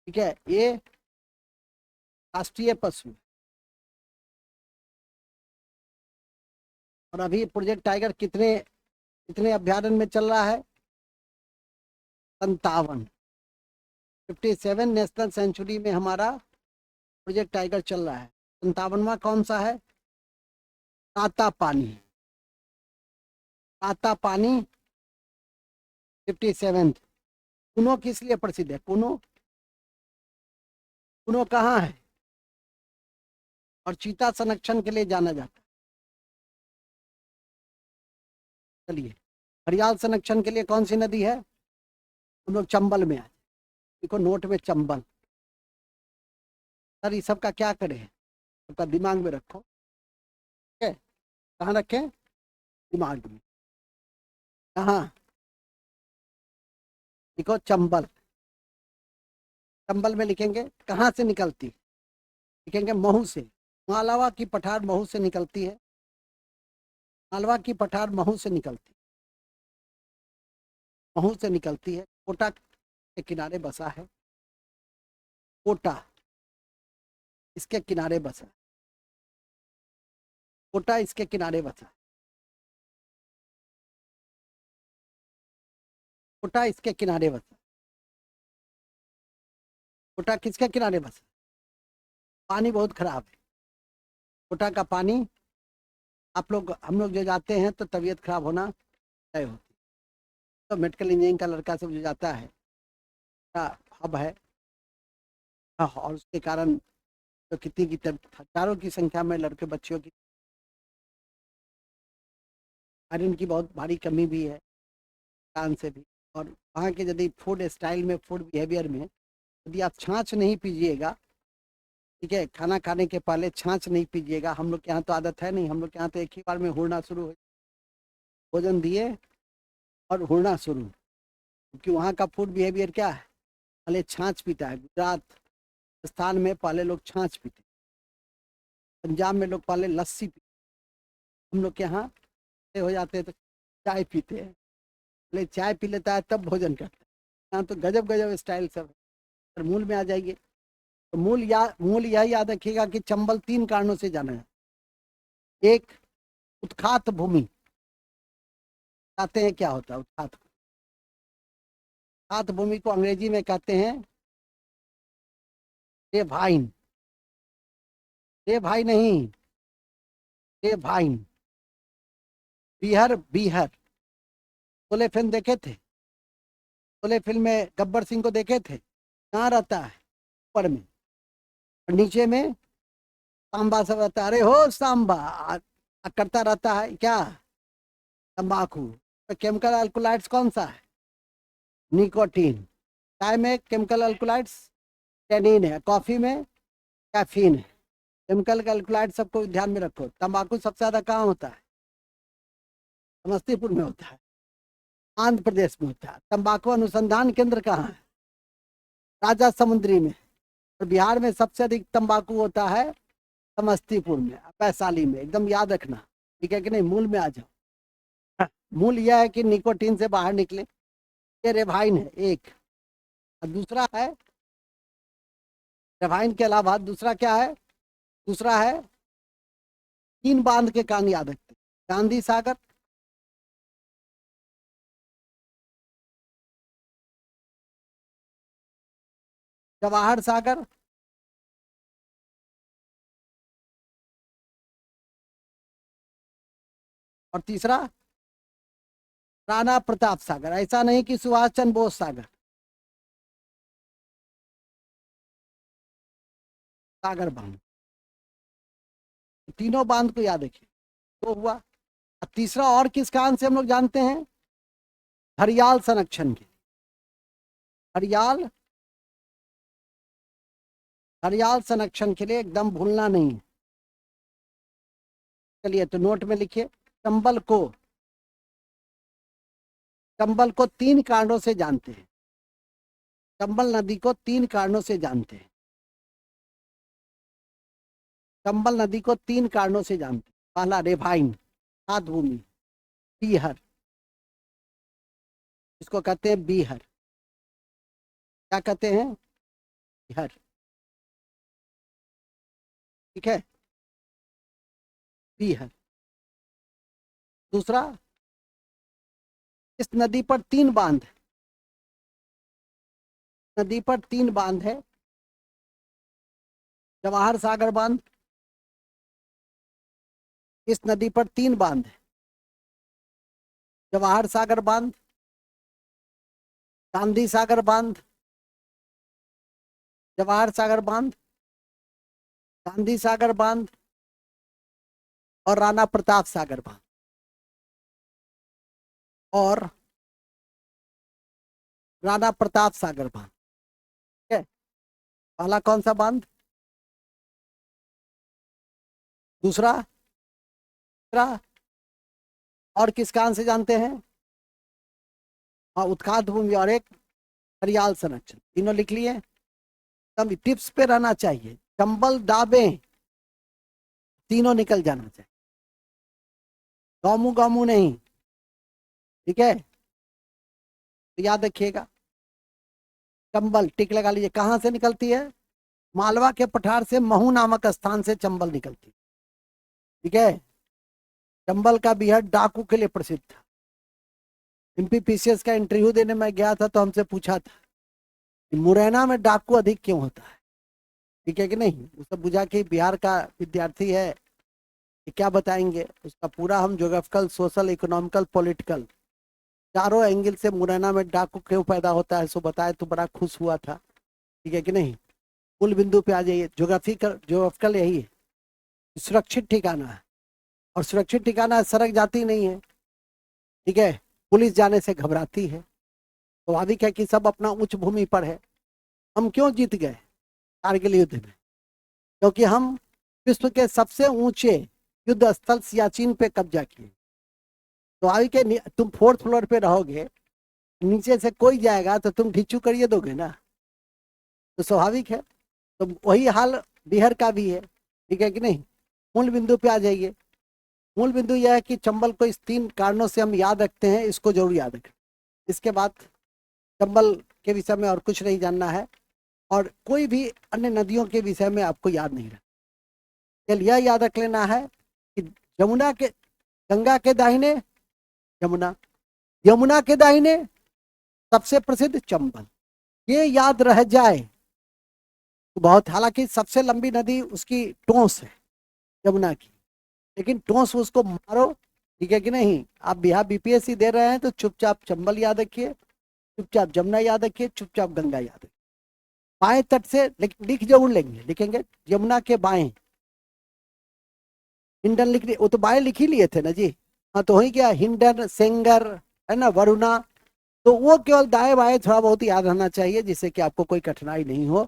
ठीक है, ये राष्ट्रीय पशु। और अभी प्रोजेक्ट टाइगर कितने कितने अभ्यारण्य में चल रहा है? 57, 57 नेशनल सेंचुरी में हमारा प्रोजेक्ट टाइगर चल रहा है। 57वां कौन सा है? तातापानी। तातापानी 57। कुनो किस लिए प्रसिद्ध है? कुनो, कुनो कहाँ है? और चीता संरक्षण के लिए जाना जाता है। चलिए, घड़ियाल संरक्षण के लिए कौन सी नदी है? हम लोग चंबल में आ, देखो नोट में चंबल। सर, ये सब का क्या करें? सबका दिमाग में रखो। ठीक है, कहाँ रखें? दिमाग में। कहाँ? देखो चंबल, चंबल में लिखेंगे। कहाँ से निकलती? लिखेंगे महू से। मालवा की पठार महू से निकलती है, मालवा की पठार महू से निकलती, महू से निकलती है। कोटा के किनारे बसा है, कोटा इसके किनारे बसा है, कोटा इसके किनारे बसा है, कोटा इसके किनारे बसा। कोटा किसके किनारे बसा? पानी बहुत खराब है कोटा का पानी। आप लोग, हम लोग जो जाते हैं तो तबीयत खराब होना तय होती। तो मेडिकल इंजीनियरिंग का लड़का सब जो जाता है, हब है। हाँ, और उसके कारण तो कितनी की हजारों की संख्या में लड़के बच्चियों की आयरन की बहुत भारी कमी भी है, कान से भी। और वहाँ के यदि फूड स्टाइल में, फूड बिहेवियर में, यदि आप छाछ नहीं पीजिएगा, ठीक है, खाना खाने के पहले छाछ नहीं पीजिएगा। हम लोग के यहाँ तो आदत है नहीं, हम लोग के यहाँ तो एक ही बार में हुड़ना शुरू हो, भोजन दिए और हुड़ना शुरू। क्योंकि वहाँ का फूड बिहेवियर क्या है? पहले छाछ पीता है। गुजरात स्थान में पहले लोग छाछ पीते, पंजाब में लोग पहले लस्सी पीते, हम लोग के यहाँ हो जाते हैं तो चाय पीते हैं। पहले चाय पी लेता है तब भोजन करता है। यहाँ तो गजब गजब स्टाइल सब है। और मूल में आ जाइए तो मूल यह याद रखिएगा कि चंबल 3 कारणों से जाना है। एक, उत्खात भूमि। जानते हैं क्या होता है उत्खात? खाद्य भूमि को अंग्रेजी में कहते हैं रेवाइन। रेवाइन नहीं, रेवाइन। बीहर, बीहर। शोले फिल्म देखे थे? शोले फिल्म में गब्बर सिंह को देखे थे? कहाँ रहता है? ऊपर में, और नीचे में सांबा सब रहता है। अरे हो सांबा, करता रहता है क्या? तंबाकू। तो केमिकल अल्कोलाइड्स कौन सा है? निकोटीन। चाय में केमिकल अल्कोलाइड्स टेनिन है, कॉफी में कैफीन है। केमिकल अल्कोलाइड सबको ध्यान में रखो। तंबाकू सबसे ज्यादा कहाँ होता है? समस्तीपुर में होता है, आंध्र प्रदेश में होता है। तंबाकू अनुसंधान केंद्र कहाँ है? राजा समुद्री में। और बिहार में सबसे अधिक तंबाकू होता है समस्तीपुर में, वैशाली में। एकदम याद रखना, ठीक है कि नहीं? मूल में आ जाओ। मूल यह है कि निकोटीन से बाहर निकले। ये रेवाइन है एक। और दूसरा है, रेवाइन के अलावा दूसरा क्या है? दूसरा है, 3 बांध के कान याद रखते। गांधी सागर, जवाहर सागर, और तीसरा राणा प्रताप सागर। ऐसा नहीं कि सुभाष चंद्र बोस सागर। सागर बांध, तीनों बांध को याद रखिए। तो हुआ। अब तीसरा और किस कान से हम लोग जानते हैं? घड़ियाल संरक्षण के। घड़ियाल, घड़ियाल संरक्षण के लिए एकदम भूलना नहीं है। चलिए तो नोट में लिखिए। चंबल को, चंबल को 3 कारणों से जानते हैं। चंबल नदी को 3 कारणों से जानते हैं। चंबल नदी को 3 कारणों से जानते हैं। पहला रेवाइन, खाद्य भूमि। बीहर, इसको कहते हैं बीहर। क्या कहते हैं? बीहर, ठीक है, बीहर। दूसरा, इस नदी पर 3 बांध, नदी पर 3 बांध है। जवाहर सागर बांध, इस नदी पर 3 बांध है। जवाहर सागर बांध, गांधी सागर बांध, जवाहर सागर बांध, गांधी सागर बांध, और राणा प्रताप सागर बांध। और राणा प्रताप सागर बांध, ठीक है। पहला कौन सा बांध? दूसरा, तीसरा, और किस कान से जानते हैं? हाँ, उत्खात भूमि, और एक हरियाल संरक्षण। तीनों लिख लिए। तब टिप्स पे रहना चाहिए। चंबल दाबे, तीनों निकल जाना चाहिए। गामू गामू नहीं, ठीक है। तो याद रखिएगा। चंबल टिक लगा लीजिए। कहाँ से निकलती है? मालवा के पठार से, महू नामक स्थान से चंबल निकलती है, ठीक है। चंबल का बीहड़ डाकू के लिए प्रसिद्ध था। एमपीपीसीएस का इंटरव्यू देने में गया था, तो हमसे पूछा था कि मुरैना में डाकू अधिक क्यों होता है, ठीक है कि नहीं? उसने बुझा कि बिहार का विद्यार्थी है, कि क्या बताएंगे। उसका पूरा हम ज्योग्राफिकल, सोशल, इकोनॉमिकल, पॉलिटिकल, चारों एंगल से मुरैना में डाकू क्यों पैदा होता है सो बताए, तो बड़ा खुश हुआ था, ठीक है कि नहीं? मूल बिंदु पे आ जाइए। ज्योग्राफिकल यही है, सुरक्षित ठिकाना है। और सुरक्षित ठिकाना सड़क जाती नहीं है, ठीक है। पुलिस जाने से घबराती है। स्वाभाविक है कि सब अपना उच्च भूमि पर है। हम क्यों जीत गए कारगिल युद्ध में? क्योंकि हम विश्व के सबसे ऊंचे युद्ध स्थल सियाचिन पे कब्जा किए। स्वाभाविक है, तुम 4th फ्लोर पे रहोगे, नीचे से कोई जाएगा तो तुम ढिच्चू करिए दोगे ना, तो स्वाभाविक है। तो वही हाल बिहार का भी है, ठीक है कि नहीं? मूल बिंदु पे आ जाइए। मूल बिंदु यह है कि चंबल को इस 3 कारणों से हम याद रखते हैं, इसको जरूर याद रखें। इसके बाद चंबल के विषय में और कुछ नहीं जानना है, और कोई भी अन्य नदियों के विषय में आपको याद नहीं रखना। केवल यह याद रख लेना है कि यमुना के, गंगा के दाहिने यमुना, यमुना के दाहिने सबसे प्रसिद्ध चंबल, ये याद रह जाए तो बहुत। हालांकि सबसे लंबी नदी उसकी टोंस है, यमुना की, लेकिन टोंस उसको मारो, ठीक है कि नहीं। आप बिहार बीपीएससी दे रहे हैं तो चुपचाप चंबल याद रखिए, चुपचाप जमुना याद रखिए, चुपचाप गंगा याद रखिए। बाएं तट से लिख जरूर लेंगे, लिखेंगे यमुना के बाएं। हिंडन लिख, वो तो बाएं लिख ही लिए थे ना जी। हाँ तो वही क्या, हिंडन, सेंगर, है ना, वरुणा, तो वो केवल दाएं बाएं थोड़ा बहुत याद रहना चाहिए, जिससे कि आपको कोई कठिनाई नहीं हो।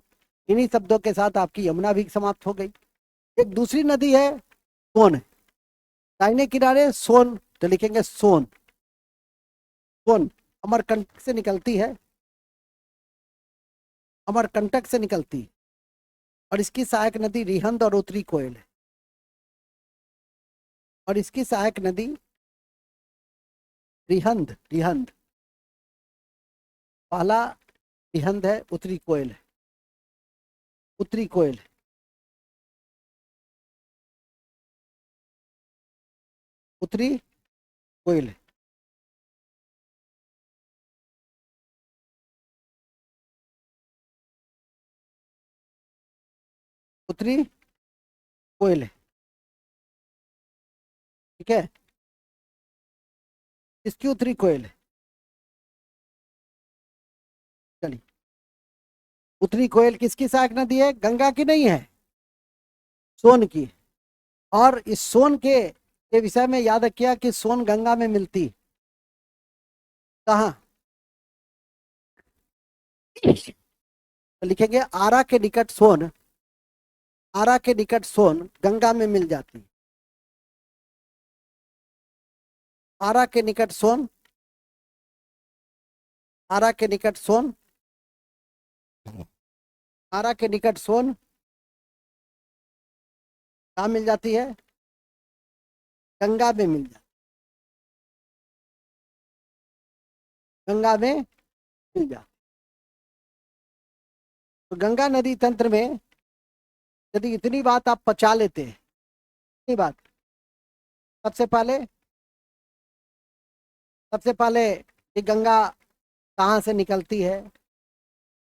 इन्हीं शब्दों के साथ आपकी यमुना भी समाप्त हो गई। एक दूसरी नदी है सोन, दाहिने किनारे सोन, तो लिखेंगे सोन। सोन अमरकंटक से निकलती है, अमरकंटक से निकलती है, और इसकी सहायक नदी रिहंद और उत्तरी कोयल है। और इसकी सहायक नदी रिहंद, रिहंद, पहला रिहंद है, उत्तरी कोयल है, उत्तरी कोयल है, उत्तरी कोयल है। उत्तरी कोयल है, ठीक है। इसकी उत्तरी कोयल है, चलिए। उत्तरी कोयल किसकी सहायक नदी है? गंगा की नहीं है, सोन की। और इस सोन के विषय में याद रखिए कि सोन गंगा में मिलती कहाँ, तो लिखेंगे आरा के निकट सोन, आरा के निकट सोन गंगा में मिल जाती है। आरा के निकट सोन, आरा के निकट सोन, आरा के निकट सोन कहाँ मिल जाती है? गंगा में मिल जाती, गंगा में मिल जाती। तो गंगा नदी तंत्र में यदि इतनी बात आप पचा लेते हैं, इतनी बात, सबसे पहले, सबसे पहले ये गंगा कहाँ से निकलती है,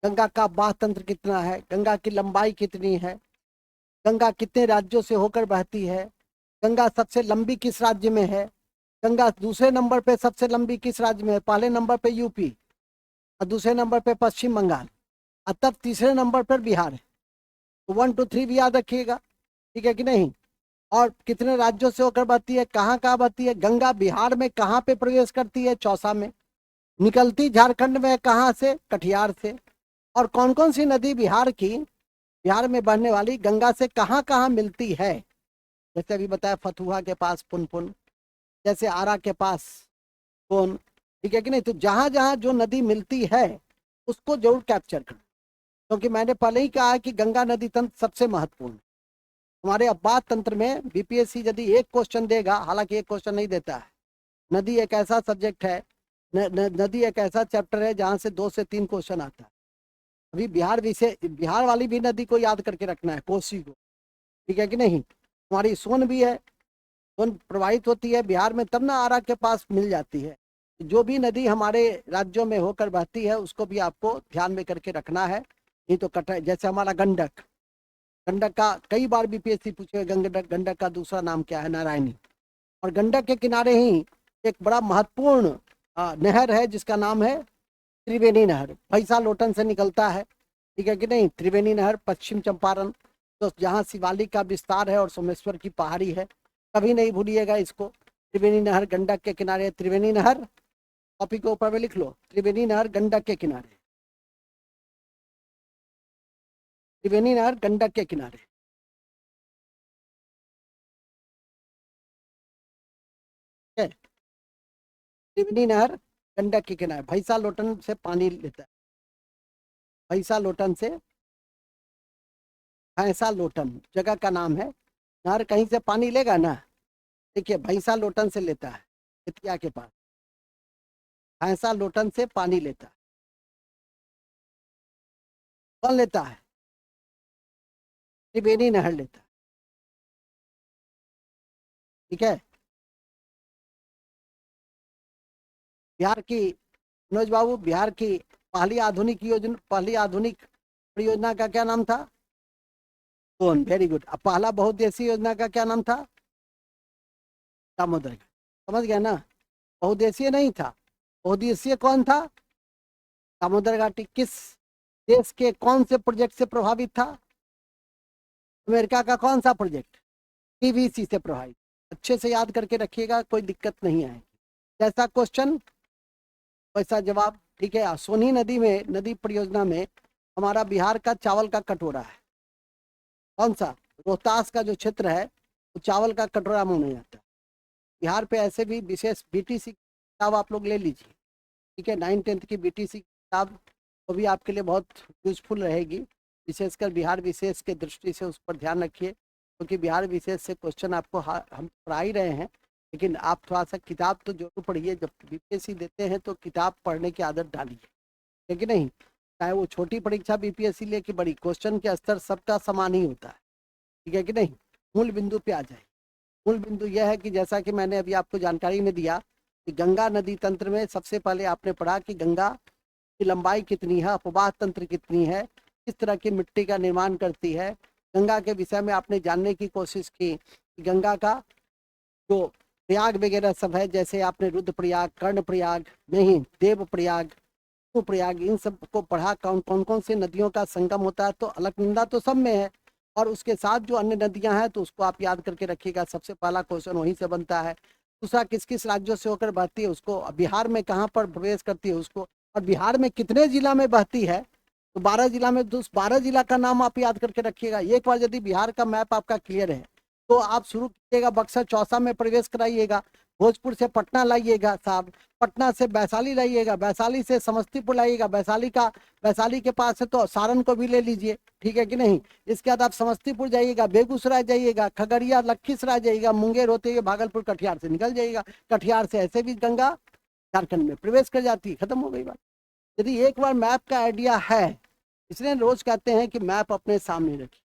गंगा का बाह तंत्र कितना है, गंगा की लंबाई कितनी है, गंगा कितने राज्यों से होकर बहती है, गंगा सबसे लंबी किस राज्य में है, गंगा दूसरे नंबर पे सबसे लंबी किस राज्य में है, पहले नंबर पे यूपी और दूसरे नंबर पे पश्चिम बंगाल, और तब तीसरे नंबर पर बिहार है। तो 1 2 3 भी याद रखिएगा, ठीक है कि नहीं। और कितने राज्यों से होकर बहती है, कहाँ कहाँ बहती है, गंगा बिहार में कहाँ पे प्रवेश करती है, चौसा में, निकलती झारखंड में कहाँ से, कटिहार से। और कौन कौन सी नदी बिहार की, बिहार में बहने वाली गंगा से कहाँ कहाँ मिलती है, जैसे अभी बताया फतुहा के पास पुनपुन, जैसे आरा के पास सोन, ठीक है कि नहीं। तो जहां जहां जो नदी मिलती है उसको जरूर कैप्चर करें, क्योंकि मैंने पहले ही कहा है कि गंगा नदी तंत्र सबसे महत्वपूर्ण है हमारे अपवाद तंत्र में। बीपीएससी यदि एक क्वेश्चन देगा, हालांकि एक क्वेश्चन नहीं देता है, नदी एक ऐसा सब्जेक्ट है, नदी एक ऐसा चैप्टर है जहां से 2 से 3 क्वेश्चन आता है। अभी बिहार विषय, बिहार वाली भी नदी को याद करके रखना है, कोसी को, ठीक है कि नहीं। हमारी सोन भी है, सोन प्रवाहित होती है बिहार में, तब ना आरा के पास मिल जाती है। जो भी नदी हमारे राज्यों में होकर बहती है उसको भी आपको ध्यान में करके रखना है, नहीं तो कट, जैसे हमारा गंडक, गंडक का कई बार बीपीएससी पूछे, गंडक, गंडक का दूसरा नाम क्या है, नारायणी। और गंडक के किनारे ही एक बड़ा महत्वपूर्ण नहर है जिसका नाम है त्रिवेणी नहर, भैंसा लोटन से निकलता है, ठीक है कि नहीं। त्रिवेणी नहर पश्चिम चंपारण, तो जहाँ शिवालिक का विस्तार है और सोमेश्वर की पहाड़ी है, कभी नहीं भूलिएगा इसको। त्रिवेणी नहर गंडक के किनारे, त्रिवेणी नहर कॉपी के ऊपर में लिख लो, त्रिवेणी नहर गंडक के किनारे, त्रिवेणी नहर गंडक के किनारे, ठीक है। त्रिवेणी नहर गंडक के किनारे, भैंसा लोटन से पानी लेता है, भैंसा लोटन से, भैंसा लोटन जगह का नाम है। नहर कहीं से पानी लेगा ना, देखिए भैंसा लोटन से लेता है, बेतिया के पास भैंसा लोटन से पानी लेता है। कौन लेता है? त्रिवेणी नहर लेता है, ठीक है। बिहार की मनोज बाबू, बिहार की पहली आधुनिक परियोजना का क्या नाम था? कौन? Very good. अब पहला बहुउद्देशीय योजना का क्या नाम था? दामोदर। समझ गया ना? बहुउद्देशीय नहीं था, बहुउद्देशीय कौन था? दामोदर घाटी। किस देश के कौन से प्रोजेक्ट से प्रभावित था? अमेरिका का कौन सा प्रोजेक्ट? पीवीसी से प्रभावित। अच्छे से याद करके रखिएगा, कोई दिक्कत नहीं आएगी। जैसा क्वेश्चन वैसा जवाब। ठीक है। सोनी नदी में, नदी परियोजना में हमारा बिहार का चावल का कटोरा है। कौन सा? रोहतास का जो क्षेत्र है वो चावल का कटोरा माना जाता है। बिहार पे ऐसे भी विशेष बीटीसी किताब आप लोग ले लीजिए। ठीक है, 9th-10th की बीटीसी किताब वो भी आपके लिए बहुत यूजफुल रहेगी। विशेषकर बिहार विशेष के दृष्टि से उस पर ध्यान रखिए, क्योंकि बिहार विशेष से क्वेश्चन आपको हम पढ़ा ही रहे हैं, लेकिन आप थोड़ा सा किताब तो जरूर पढ़िए। जब बीपीएससी देते हैं तो किताब पढ़ने की आदत डालिए, है कि नहीं? चाहे वो छोटी परीक्षा बीपीएससी ले कि बड़ी, क्वेश्चन के स्तर सबका समान ही होता है। ठीक है कि नहीं? मूल बिंदु पे आ जाए। मूल बिंदु यह है कि जैसा कि मैंने अभी आपको जानकारी में दिया कि गंगा नदी तंत्र में सबसे पहले आपने पढ़ा कि गंगा की लंबाई कितनी है, अपवाह तंत्र कितनी है, किस तरह की मिट्टी का निर्माण करती है। गंगा के विषय में आपने जानने की कोशिश की कि गंगा का जो प्रयाग वगैरह सब है, जैसे आपने रुद्र प्रयाग, कर्ण प्रयाग, नहीं देव प्रयाग, प्रयाग, इन सब को पढ़ा। कौन कौन से नदियों का संगम होता है, तो अलकनंदा तो सब में है, और उसके साथ जो अन्य नदियां हैं तो उसको आप याद करके रखिएगा। सबसे पहला क्वेश्चन वहीं से बनता है। दूसरा, किस किस राज्यों से होकर बहती है उसको, बिहार में कहाँ पर प्रवेश करती है उसको, और बिहार में कितने जिला में बहती है, तो 12 जिला में। 12 जिला का नाम आप याद करके रखिएगा। एक बार यदि बिहार का मैप आपका क्लियर है तो आप शुरू कीजिएगा, बक्सर चौसा में प्रवेश कराइएगा, भोजपुर से पटना लाइएगा साहब, पटना से वैशाली लाइएगा, वैशाली से समस्तीपुर लाइएगा, वैशाली के पास है तो सारण को भी ले लीजिए। ठीक है कि नहीं? इसके बाद आप समस्तीपुर जाइएगा, बेगूसराय जाइएगा, खगड़िया, लखीसराय जाइएगा, मुंगेर होते हुए भागलपुर, कटिहार से निकल जाइएगा। कटिहार से ऐसे भी गंगा झारखंड में प्रवेश कर जाती है। खत्म हो गई बात। यदि एक बार मैप का आइडिया है, इसलिए रोज कहते हैं कि मैप अपने सामने रखिए,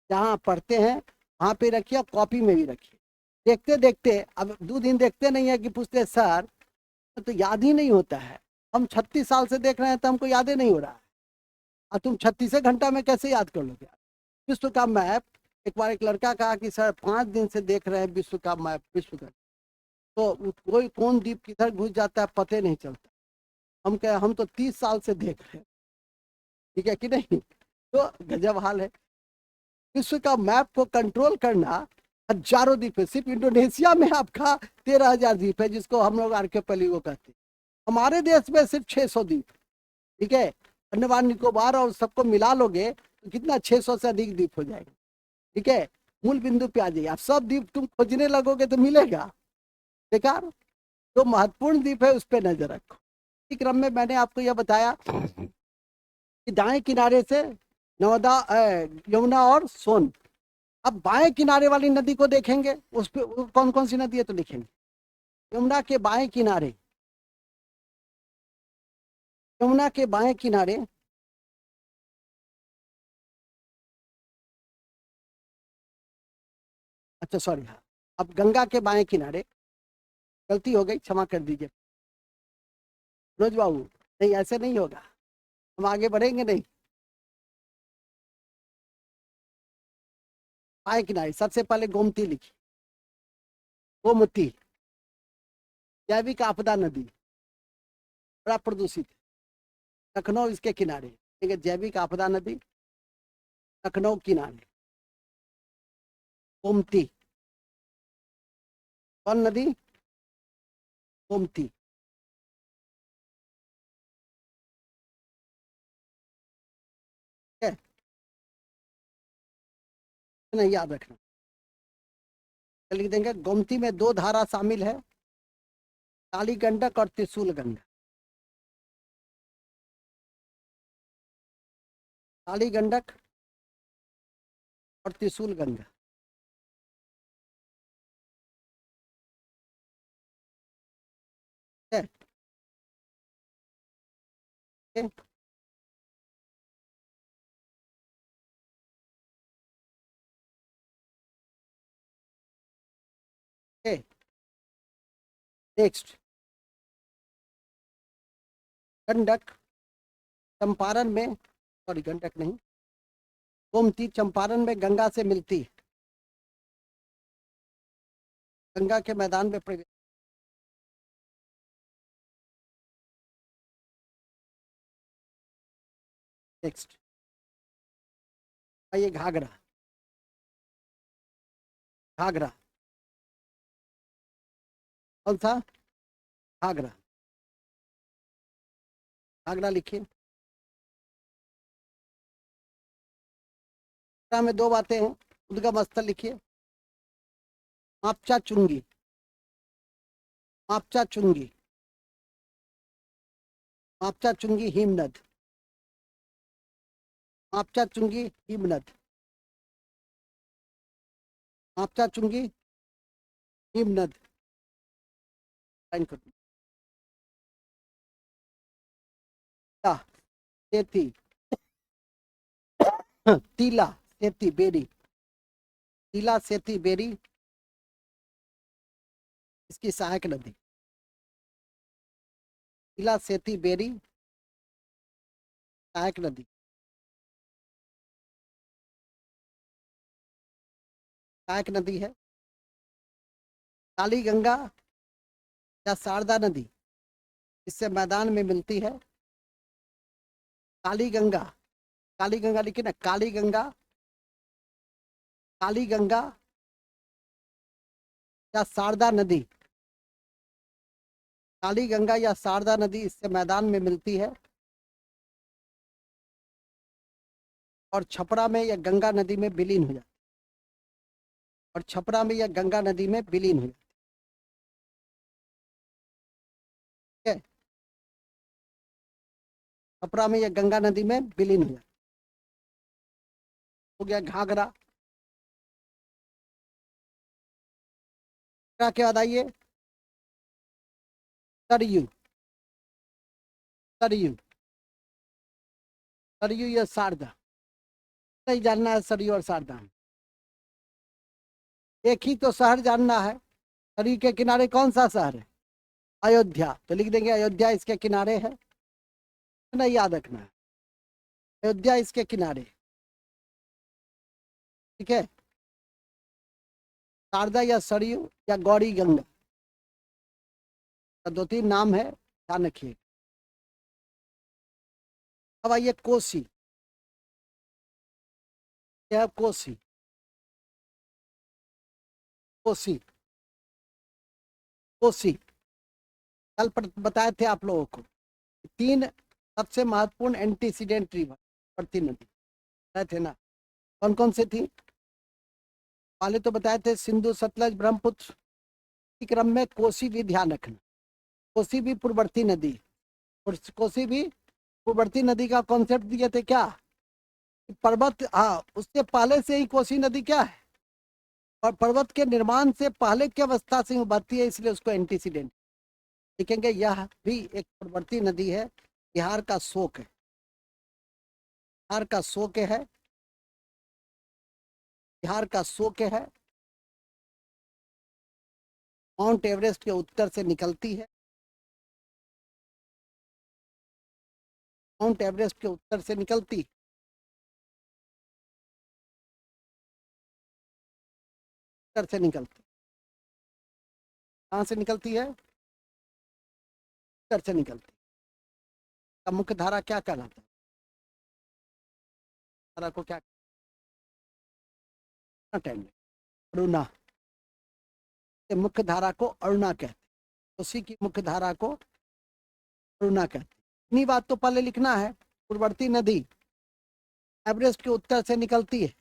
जहाँ पढ़ते हैं वहां पे रखिए, कॉपी में भी रखिए। देखते देखते, अब 2 दिन देखते नहीं है कि पूछते सर तो याद ही नहीं होता है। हम 36 साल से देख रहे हैं तो हमको याद ही नहीं हो रहा है, और तुम 36 घंटा में कैसे याद कर लोगे? विश्व का मैप, एक बार एक लड़का कहा कि सर 5 दिन से देख रहे हैं विश्व का मैप, विश्व का, तो कोई कौन द्वीप किधर घुस जाता है पता नहीं चलता। हम कहे हम तो 30 साल से देख रहे हैं। ठीक है कि नहीं? तो गजब हाल है। विश्व का मैप को कंट्रोल करना, हजारों द्वीप है। सिर्फ इंडोनेशिया में आपका 13,000 द्वीप है, जिसको हम लोग आर्कियोपेलिगो कहते हैं। हमारे देश में सिर्फ 600 द्वीप। ठीक है, अंडमान निकोबार और सबको मिला लोगे तो कितना, 600 से अधिक द्वीप हो जाएगा। ठीक है, मूल बिंदु पे आ जाइए। आप सब द्वीप तुम खोजने लगोगे तो मिलेगा बेकार। जो महत्वपूर्ण द्वीप है उस पर नजर रखो। इस क्रम में मैंने आपको यह बताया कि दाएं किनारे से नर्मदा, यमुना और सोन। अब बाएं किनारे वाली नदी को देखेंगे, उस पे कौन कौन सी नदी है तो लिखेंगे। यमुना के बाएं किनारे, यमुना के बाएं किनारे अच्छा सॉरी, हाँ, अब गंगा के बाएं किनारे, गलती हो गई, क्षमा कर दीजिए रोज बाबू। नहीं, ऐसे नहीं होगा, हम आगे बढ़ेंगे नहीं। बाएं किनारे सबसे पहले गोमती लिखी, गोमती, जैविक आपदा नदी, बड़ा प्रदूषित है। लखनऊ इसके किनारे, ठीक है, जैविक आपदा नदी, लखनऊ किनारे, गोमती। कौन नदी? गोमती। ठीक है, नहीं याद रखना। लिख देंगे, गोमती में 2 धारा शामिल है, काली गंडक और त्रिशूल गंगा। काली गंडक और त्रिशूल गंगा। ठीक है, नेक्स्ट। गंडक चंपारण में, सॉरी गंडक नहीं, गोमती चंपारण में गंगा से मिलती, गंगा के मैदान में प्रवेश। नेक्स्ट आइए, घाघरा, घाघरा कौन सा, घाघरा, घाघरा लिखिए। में दो बातें हैं, उद्गम स्थल लिखिए, मापचा चुंगी, मापचा चुंगी, मापचा चुंगी हिमनद, मापचा चुंगी हिमनद, मापचा चुंगी हिमनद। सेती, तीला सेती बेरी, तीला सेती बेरी इसकी सहायक नदी, तीला सेती बेरी सहायक नदी, सहायक नदी है। काली गंगा या शारदा नदी इससे मैदान में मिलती है, काली गंगा, काली गंगा लिखिए ना, काली गंगा, काली गंगा या शारदा नदी, काली गंगा या शारदा नदी इससे मैदान में मिलती है और छपरा में या गंगा नदी में विलीन हो जाती है, और छपरा में या गंगा नदी में विलीन हो जाती है, छपरा में या गंगा नदी में विलीन हो जाती है। हो गया घाघरा। के बाद आइए सरयू, सरयू, सरयू या शारदा, नहीं जानना है सरयू और शारदा, एक ही तो शहर जानना है। सरयू के किनारे कौन सा शहर है, अयोध्या, तो लिख देंगे अयोध्या इसके किनारे है, नहीं याद रखना है, अयोध्या इसके किनारे, ठीक है। शारदा या सरयू या गौरी गंगा, दो तीन नाम है, ध्यान रखिए। अब आइए कोसी, यह कोसी, कोसी, कोसी कल बताए थे आप लोगों को, तीन सबसे महत्वपूर्ण एंटीसीडेंट रिवर बढ़ती नदी बताए थे ना, कौन कौन से थी। पहले तो बताए थे सिंधु सतलज ब्रह्मपुत्र, इसी क्रम में कोसी भी ध्यान रखना, कोसी भी पूर्ववर्ती नदी, और कोसी भी पूर्ववर्ती नदी का कॉन्सेप्ट दिए थे क्या, पर्वत, हाँ उससे पहले से ही कोसी नदी क्या है, और पर्वत के निर्माण से पहले की अवस्था से उभरती है, इसलिए उसको एंटीसीडेंट लिखेंगे। यह भी एक पूर्ववर्ती नदी है, बिहार का शोक है, बिहार का शोक है, बिहार का शोक है। माउंट एवरेस्ट के उत्तर से निकलती है, माउंट एवरेस्ट के उत्तर से निकलती, उत्तर से निकलती, कहाँ से निकलती है, उत्तर से निकलती। का मुख्य धारा क्या कहलाता है, धारा को क्या, अरुणा, मुख्य धारा को अरुणा कहते हैं, उसी की मुख्य धारा को अरुणा कहते हैं। इतनी बात तो पहले लिखना है, पूर्ववर्ती नदी एवरेस्ट के उत्तर से निकलती है,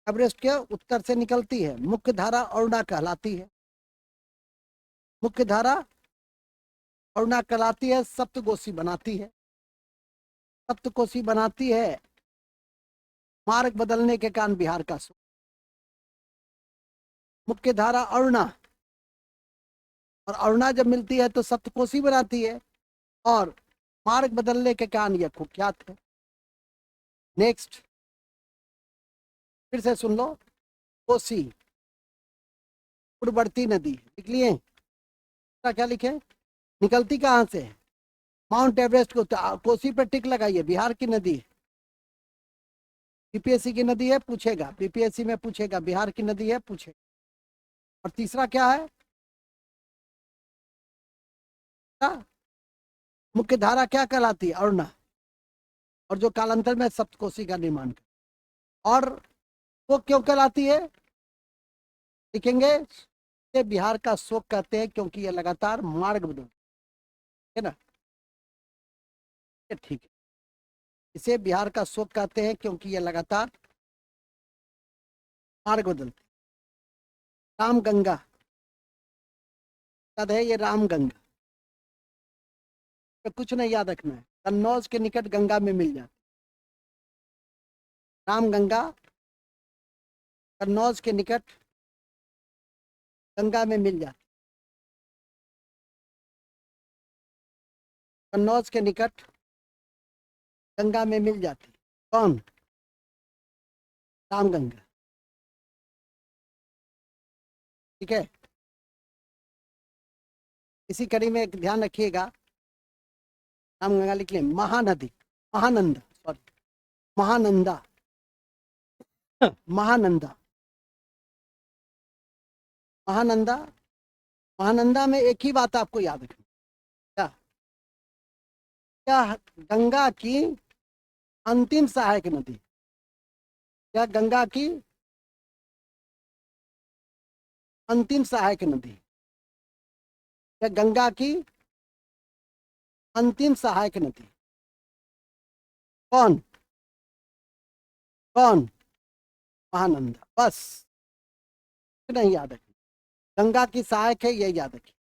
एवरेस्ट के उत्तर से निकलती है, मुख्य धारा अरुणा कहलाती है, मुख्य धारा अरुणा कहलाती है, सप्तकोशी बनाती है, सप्तकोशी बनाती है, मार्ग बदलने के कारण बिहार का मुख्य धारा अरुणा, और अरुणा जब मिलती है तो सप्तकोशी बनाती है, और मार्ग बदलने के कारण यह कुख्यात है। नेक्स्ट फिर से सुन लो, कोसी पूर्ववर्ती नदी लिख लिए, क्या लिखे, निकलती कहाँ से है, माउंट एवरेस्ट को कोसी पे टिक लगाइए, बिहार की नदी है। बीपीएससी की नदी है, पूछेगा, बीपीएससी में पूछेगा, बिहार की नदी है, पूछेगा। और तीसरा क्या है? मुख्य धारा क्या कहलाती है? अरुणा। और जो कालांतर में सप्तकोशी का निर्माण कर, और वो क्यों कहलाती है? लिखेंगे, ये बिहार का शोक कहते हैं क्योंकि ये लगातार मार्ग बदल है ना, ये ठीक है। इसे बिहार का शोक कहते हैं क्योंकि ये लगातार मार्ग बदलते। रामगंगा याद है, ये रामगंगा तो कुछ नहीं याद रखना है, कन्नौज के निकट गंगा में मिल जाती। रामगंगा कन्नौज के निकट गंगा में मिल जाती, कन्नौज के निकट गंगा में मिल जाती। कौन? रामगंगा। ठीक है, इसी कड़ी में एक ध्यान रखिएगा, रामगंगा लिख लें। महानदी, महानंदा, सॉरी, महानंदा, महानंदा, महानंदा। महानंदा में एक ही बात आपको याद रखनी, क्या? क्या गंगा की अंतिम सहायक नदी? क्या गंगा की अंतिम सहायक नदी? क्या गंगा की अंतिम सहायक नदी? कौन? कौन? महानंदा। बस नहीं याद रखिए, गंगा की सहायक है, ये याद रखिए।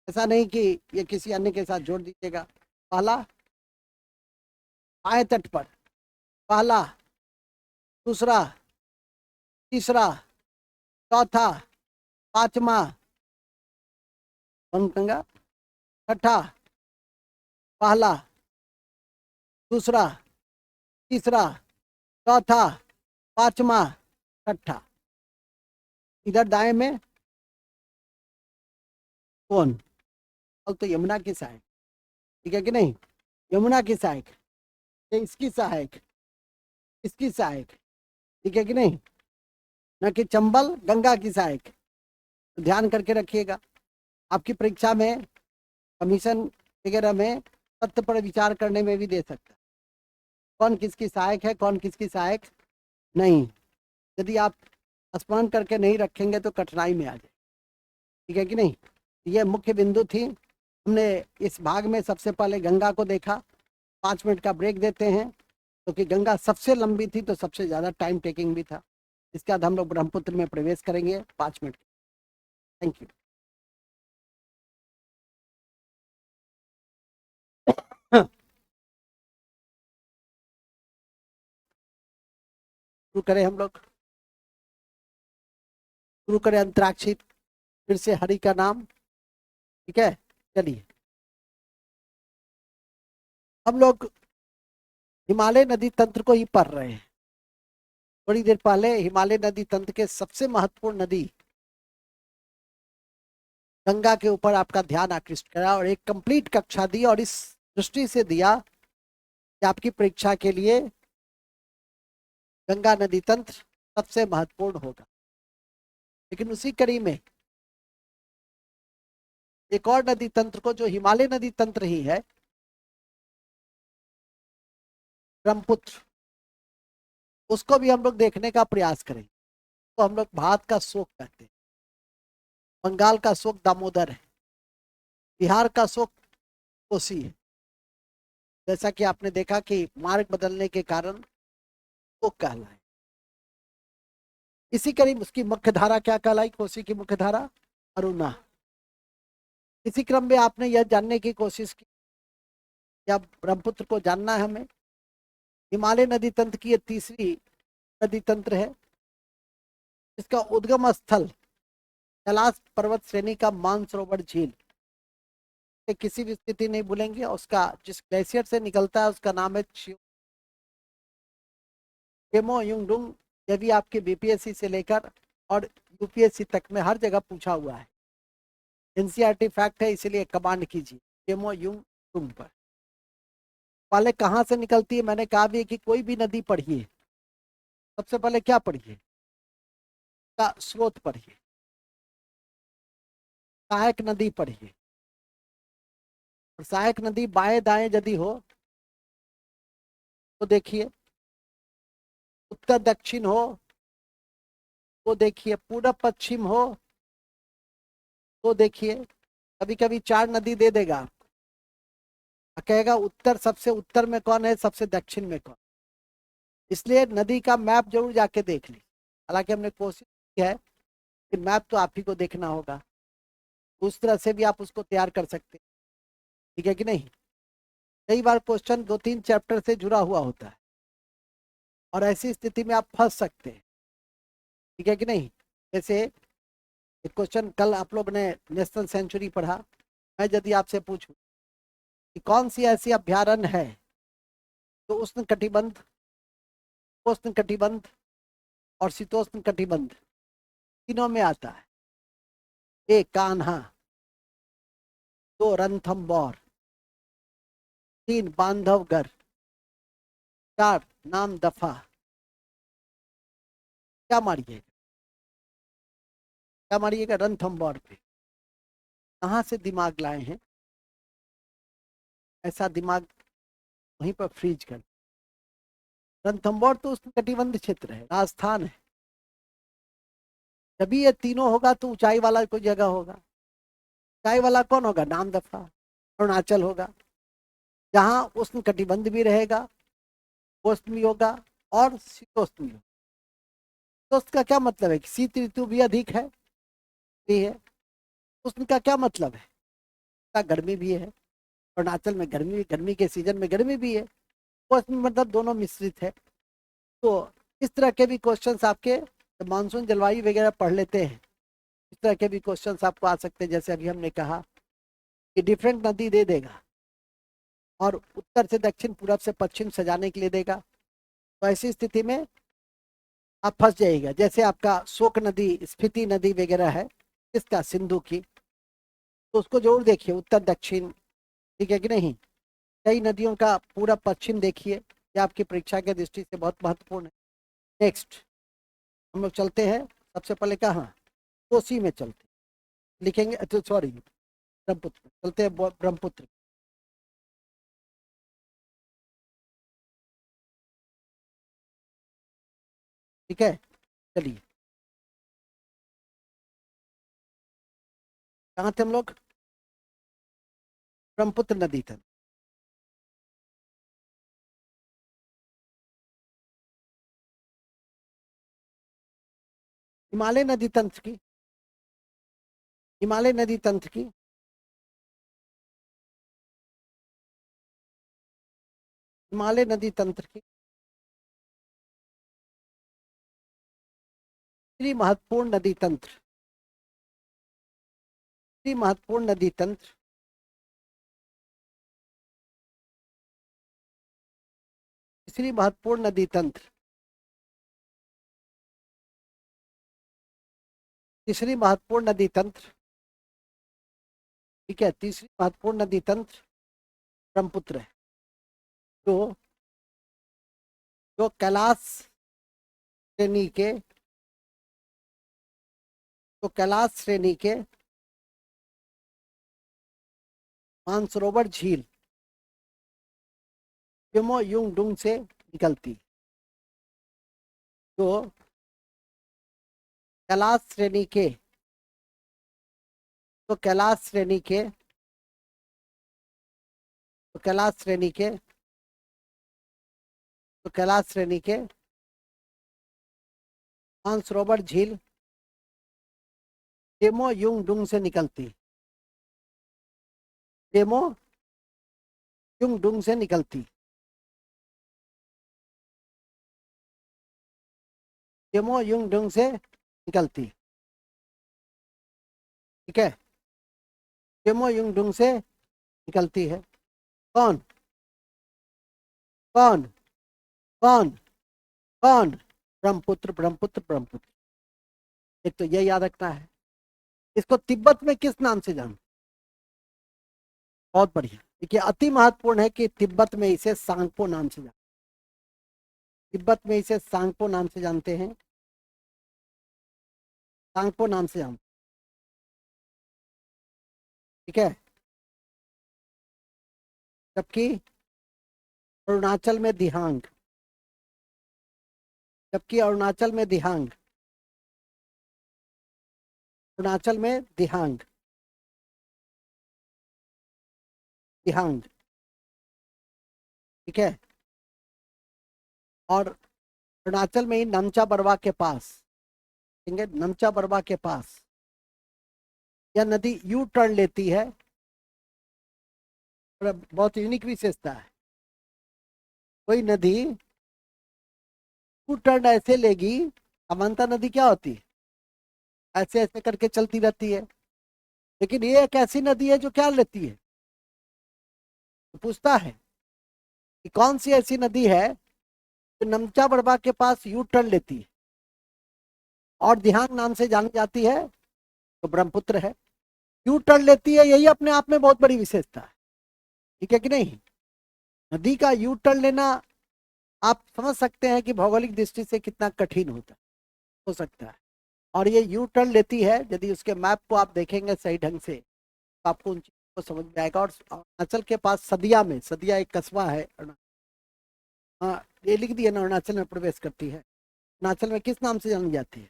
ऐसा नहीं कि ये किसी अन्य के साथ जोड़ दीजिएगा। पहला आए तट पर, पहला, दूसरा, तीसरा, चौथा, पांचवा गंगा, छठा, पहला, दूसरा, तीसरा, चौथा, पांचवा, छठा। इधर दाएं में कौन? अब तो यमुना की सहायक, ठीक है कि नहीं? यमुना की सहायक, ये इसकी सहायक, इसकी सहायक, ठीक है कि नहीं? न कि चंबल गंगा की सहायक। तो ध्यान करके रखिएगा, आपकी परीक्षा में कमीशन वगैरह में तथ्य पर विचार करने में भी दे सकता है, कौन किसकी सहायक है, कौन किसकी सहायक नहीं। यदि आप स्मरण करके नहीं रखेंगे तो कठिनाई में आ जाए, ठीक है कि नहीं? ये मुख्य बिंदु थी। हमने इस भाग में सबसे पहले गंगा को देखा। 5 मिनट का ब्रेक देते हैं, क्योंकि गंगा सबसे लंबी थी तो सबसे ज़्यादा टाइम टेकिंग भी था। इसके बाद हम लोग ब्रह्मपुत्र में प्रवेश करेंगे 5 मिनट। Thank you. शुरू करें हम लोग, शुरू करें अंतराक्षी, फिर से हरि का नाम, ठीक है? चलिए, हम लोग हिमालय नदी तंत्र को ही पढ़ रहे हैं। थोड़ी देर पहले हिमालय नदी तंत्र के सबसे महत्वपूर्ण नदी गंगा के ऊपर आपका ध्यान आकृष्ट करा और एक कंप्लीट कक्षा दी, और इस दृष्टि से दिया कि आपकी परीक्षा के लिए गंगा नदी तंत्र सबसे महत्वपूर्ण होगा। लेकिन उसी कड़ी में एक और नदी तंत्र को, जो हिमालय नदी तंत्र ही है, ब्रह्मपुत्र, उसको भी हम लोग देखने का प्रयास करें। तो हम लोग भारत का शोक कहते हैं, बंगाल का शोक दामोदर है, बिहार का शोक कोसी है। जैसा कि आपने देखा कि मार्ग बदलने के कारण शोक कहलाए। इसी करीब उसकी मुख्य धारा क्या कहलाई? कोसी की मुख्य धारा अरुणा। इसी क्रम में आपने यह जानने की कोशिश की, या ब्रह्मपुत्र को जानना है हमें। हिमालय नदी तंत्र की यह तीसरी नदी तंत्र है। इसका उद्गम स्थल कैलाश पर्वत श्रेणी का मानसरोवर झील, किसी भी स्थिति नहीं भूलेंगे। उसका जिस ग्लेशियर से निकलता है उसका नाम है केमो युंगडुंग। यह भी आपके बीपीएससी से लेकर और यूपीएससी तक में हर जगह पूछा हुआ है, एनसीईआरटी फैक्ट है, इसीलिए कमांड कीजिए केमो युंग तुम पर पहले कहाँ से निकलती है? मैंने कहा भी है कि कोई भी नदी पढ़िए, सबसे पहले क्या पढ़िए? का स्रोत पढ़िए, सहायक नदी पढ़िए। और सहायक नदी बाएं दाएं यदि हो तो देखिए, उत्तर दक्षिण हो तो देखिए, पूरब पश्चिम हो तो देखिए। कभी कभी चार नदी दे देगा, कहेगा उत्तर, सबसे उत्तर में कौन है, सबसे दक्षिण में कौन। इसलिए नदी का मैप जरूर जाके देख ली। हालांकि हमने कोशिश की है कि मैप तो आप ही को देखना होगा, उस तरह से भी आप उसको तैयार कर सकते हैं, ठीक है कि नहीं। कई बार क्वेश्चन 2-3 चैप्टर से जुड़ा हुआ होता है और ऐसी स्थिति में आप फंस सकते हैं, ठीक है कि नहीं। जैसे एक क्वेश्चन कल आप लोग ने नेशनल सेंचुरी पढ़ा, मैं यदि आपसे पूछूं कि कौन सी ऐसी अभ्यारण्य है तो उष्ण कटिबंध, उष्ण कटिबंध और शीतोष्ण कटिबंध तीनों में आता है। एक कान्हा, दो रणथंबोर, तीन बांधवगढ़, चार नामदफा। क्या मारिएगा, क्या मारिएगा? रणथंबोर पे। कहाँ से दिमाग लाए हैं? ऐसा दिमाग वहीं पर फ्रीज कर। रणथंबोर तो उष्ण कटिबंध क्षेत्र है, राजस्थान है। जब ये तीनों होगा तो ऊंचाई वाला कोई जगह होगा। ऊंचाई वाला कौन होगा? नामदफा, अरुणाचल होगा, जहाँ उष्ण कटिबंध भी रहेगा, उष्ण भी होगा और शीतोष्ण भी होगा। तो उसका क्या मतलब है कि शीत ऋतु भी अधिक है, भी है। उष्ण का क्या मतलब है? का गर्मी भी है, अरुणाचल में गर्मी, गर्मी के सीजन में गर्मी भी है। उष्ण मतलब दोनों मिश्रित है। तो इस तरह के भी क्वेश्चंस आपके मानसून जलवायु वगैरह पढ़ लेते हैं, इस तरह के भी क्वेश्चंस आपको आ सकते हैं। जैसे अभी हमने कहा कि डिफरेंट नदी दे देगा और उत्तर से दक्षिण, पूरब से पश्चिम सजाने के लिए देगा, तो ऐसी स्थिति में आप फंस जाइएगा। जैसे आपका शोक नदी, स्पीति नदी वगैरह है, इसका सिंधु की, तो उसको जरूर देखिए उत्तर दक्षिण, ठीक है कि नहीं। कई नदियों का पूरा पश्चिम देखिए, ये आपकी परीक्षा के दृष्टि से बहुत महत्वपूर्ण है। नेक्स्ट हम लोग चलते हैं, सबसे पहले कहाँ? कोसी में चलते लिखेंगे, तो सॉरी ब्रह्मपुत्र चलते हैं, ब्रह्मपुत्र। ठीक है, चलिए। कहाँ थे हम लोग? ब्रह्मपुत्र नदी तक। हिमालय नदी तंत्र की, हिमालय नदी तंत्र की, हिमालय नदी तंत्र की तीसरी महत्वपूर्ण नदी तंत्र, तीसरी महत्वपूर्ण नदी तंत्र, तीसरी महत्वपूर्ण नदी तंत्र, तीसरी महत्वपूर्ण नदी तंत्र, ठीक है। तीसरी महत्वपूर्ण नदी तंत्र ब्रह्मपुत्र है, जो जो कैलाश श्रेणी के, तो कैलाश श्रेणी के मानसरोवर झील किमो युंग डुंग से निकलती, जो कैलाश श्रेणी के, तो कैलाश श्रेणी के, तो कैलाश श्रेणी के, तो कैलाश श्रेणी के मानसरोवर झील डेमो युंग डुंग से निकलती, डेमो युंग डुंग से निकलती, डेमो युंग डुंग से निकलती, ठीक है। डेमो युंग डुंग से निकलती है। कौन कौन कौन कौन? ब्रह्मपुत्र, ब्रह्मपुत्र, ब्रह्मपुत्र। एक तो ये याद रखना है। इसको तिब्बत में किस नाम से जान? बहुत बढ़िया, देखिए अति महत्वपूर्ण है कि तिब्बत में इसे सांगपो नाम से तिब्बत में इसे सांगपो नाम से जानते हैं, सांगपो नाम से जानते, ठीक है। जबकि अरुणाचल में दिहांग, जबकि अरुणाचल में दिहांग, अरुणाचल में दिहांग, दिहांग, ठीक है। और अरुणाचल में ही नमचा बरवा के पास, ठीक है, नमचा बरवा के पास यह नदी यू टर्न लेती है, और बहुत यूनिक विशेषता है। कोई नदी यू टर्न ऐसे लेगी, अमांता नदी क्या होती है, ऐसे ऐसे करके चलती रहती है, लेकिन ये एक ऐसी नदी है जो क्या लेती है, तो पूछता है कि कौन सी ऐसी नदी है जो नमचा बरवा के पास यू टर्न लेती है और दिहांग नाम से जानी जाती है, तो ब्रह्मपुत्र है। यू टर्न लेती है, यही अपने आप में बहुत बड़ी विशेषता है, ठीक है कि नहीं। नदी का यू टर्न लेना आप समझ सकते हैं कि भौगोलिक दृष्टि से कितना कठिन हो सकता है। और ये यू टर्न लेती है, यदि उसके मैप को आप देखेंगे सही ढंग से तो आपको उन चीजों को समझ में आएगा। और अरुणाचल के पास सदिया में, सदिया एक कस्बा है, हाँ ये लिख दिया ना, अरुणाचल में प्रवेश करती है। अरुणाचल में किस नाम से जानी जाती है,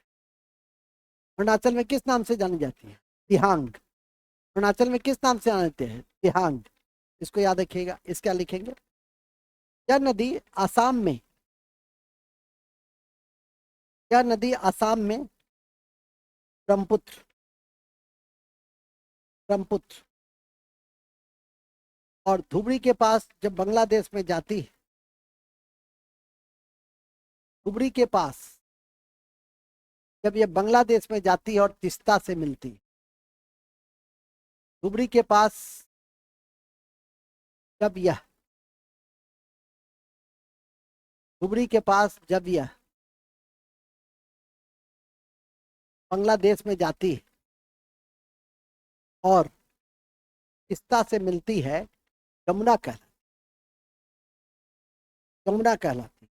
अरुणाचल में किस नाम से जानी जाती है, दिहांग। अरुणाचल में किस नाम से जानते हैं, दिहांग। इसको याद रखिएगा। इस क्या लिखेंगे, यह नदी आसाम में, यह नदी आसाम में ब्रह्मपुत्र, ब्रह्मपुत्र और धुबरी के पास जब बांग्लादेश में जाती है, धुबरी के पास जब ये बांग्लादेश में जाती है और तिस्ता से मिलती है, धुबरी के पास जब यह, धुबरी के पास जब यह बांग्लादेश में जाती है और तिस्ता से मिलती है, यमुना यमुना कहलाती है।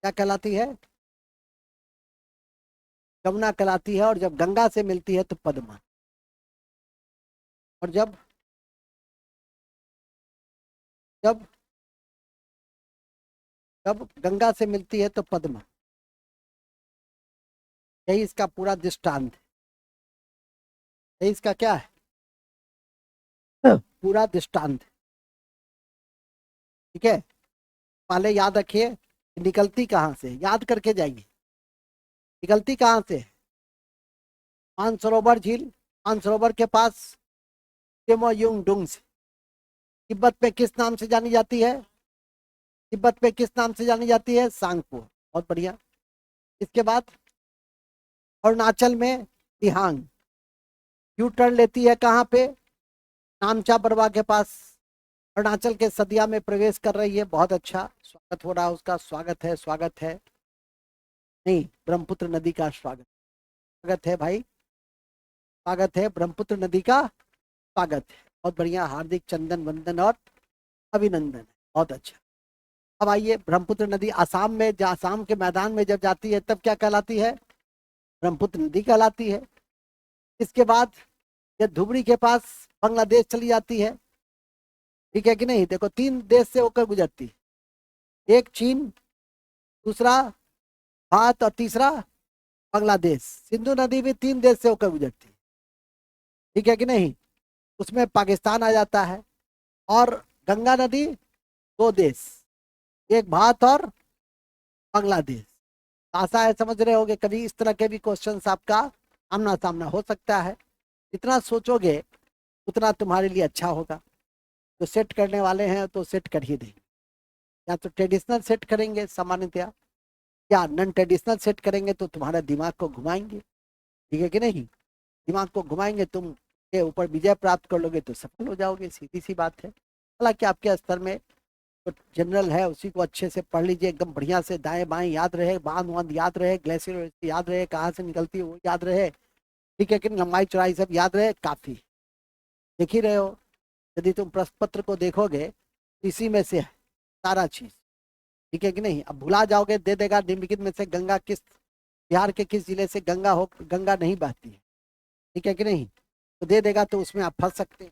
क्या कहलाती है, यमुना कहलाती है। और जब गंगा से मिलती है तो पद्मा। और जब जब जब गंगा से मिलती है तो पद्मा। यही इसका पूरा दृष्टांत है, यही इसका क्या है, पूरा दृष्टांत है, ठीक है। पहले याद रखिए निकलती कहाँ से, याद करके जाइए, निकलती कहाँ से, मानसरोवर झील, मानसरोवर के पास केमोयुंगडुंग से। तिब्बत में किस नाम से जानी जाती है, तिब्बत में किस नाम से जानी जाती है, सांगपो। बहुत बढ़िया। इसके बाद अरुणाचल में दिहांग, यू टर्न लेती है कहाँ पे, नामचा बरवा के पास, अरुणाचल के सदिया में प्रवेश कर रही है। बहुत अच्छा, स्वागत हो रहा है उसका, स्वागत है, स्वागत है, नहीं ब्रह्मपुत्र नदी का स्वागत, स्वागत है भाई, स्वागत है, ब्रह्मपुत्र नदी का स्वागत है। बहुत बढ़िया, हार्दिक चंदन वंदन और अभिनंदन, बहुत अच्छा। अब आइए, ब्रह्मपुत्र नदी आसाम में, आसाम के मैदान में जब जाती है तब क्या कहलाती है, ब्रह्मपुत्र नदी कहलाती है। इसके बाद ये धुबरी के पास बांग्लादेश चली जाती है, ठीक है कि नहीं। देखो तीन देश से होकर गुजरती है, एक चीन, दूसरा भारत और तीसरा बांग्लादेश। सिंधु नदी भी तीन देश से होकर गुजरती है, ठीक है कि नहीं। उसमें पाकिस्तान आ जाता है। और गंगा नदी दो देश, एक भारत और बांग्लादेश। आशा है समझ रहे होगे, कभी इस तरह के भी क्वेश्चंस आपका आमना सामना हो सकता है। जितना सोचोगे उतना तुम्हारे लिए अच्छा होगा। तो सेट करने वाले हैं तो सेट कर ही देंगे, या तो ट्रेडिशनल सेट करेंगे सामान्यतया, या नॉन ट्रेडिशनल सेट करेंगे तो तुम्हारे दिमाग को घुमाएंगे, ठीक है कि नहीं। दिमाग को घुमाएंगे, तुम के ऊपर विजय प्राप्त कर लोगे तो सफल हो जाओगे, सीधी सी बात है। हालांकि आपके स्तर में तो जनरल है, उसी को अच्छे से पढ़ लीजिए, एकदम बढ़िया से, दाएं बाएं याद रहे, बांध वांध याद रहे, ग्लेशियर याद रहे, कहाँ से निकलती है वो याद रहे, ठीक है कि लंबाई चौड़ाई सब याद रहे, काफी। देख ही रहे हो, यदि तुम प्रश्न पत्र को देखोगे इसी में से है सारा चीज, ठीक है कि नहीं। अब भुला जाओगे, दे देगा निम्नलिखित में से गंगा किस बिहार के किस जिले से गंगा नहीं बहती है, ठीक है कि नहीं, तो दे देगा तो उसमें आप फंस सकते हैं।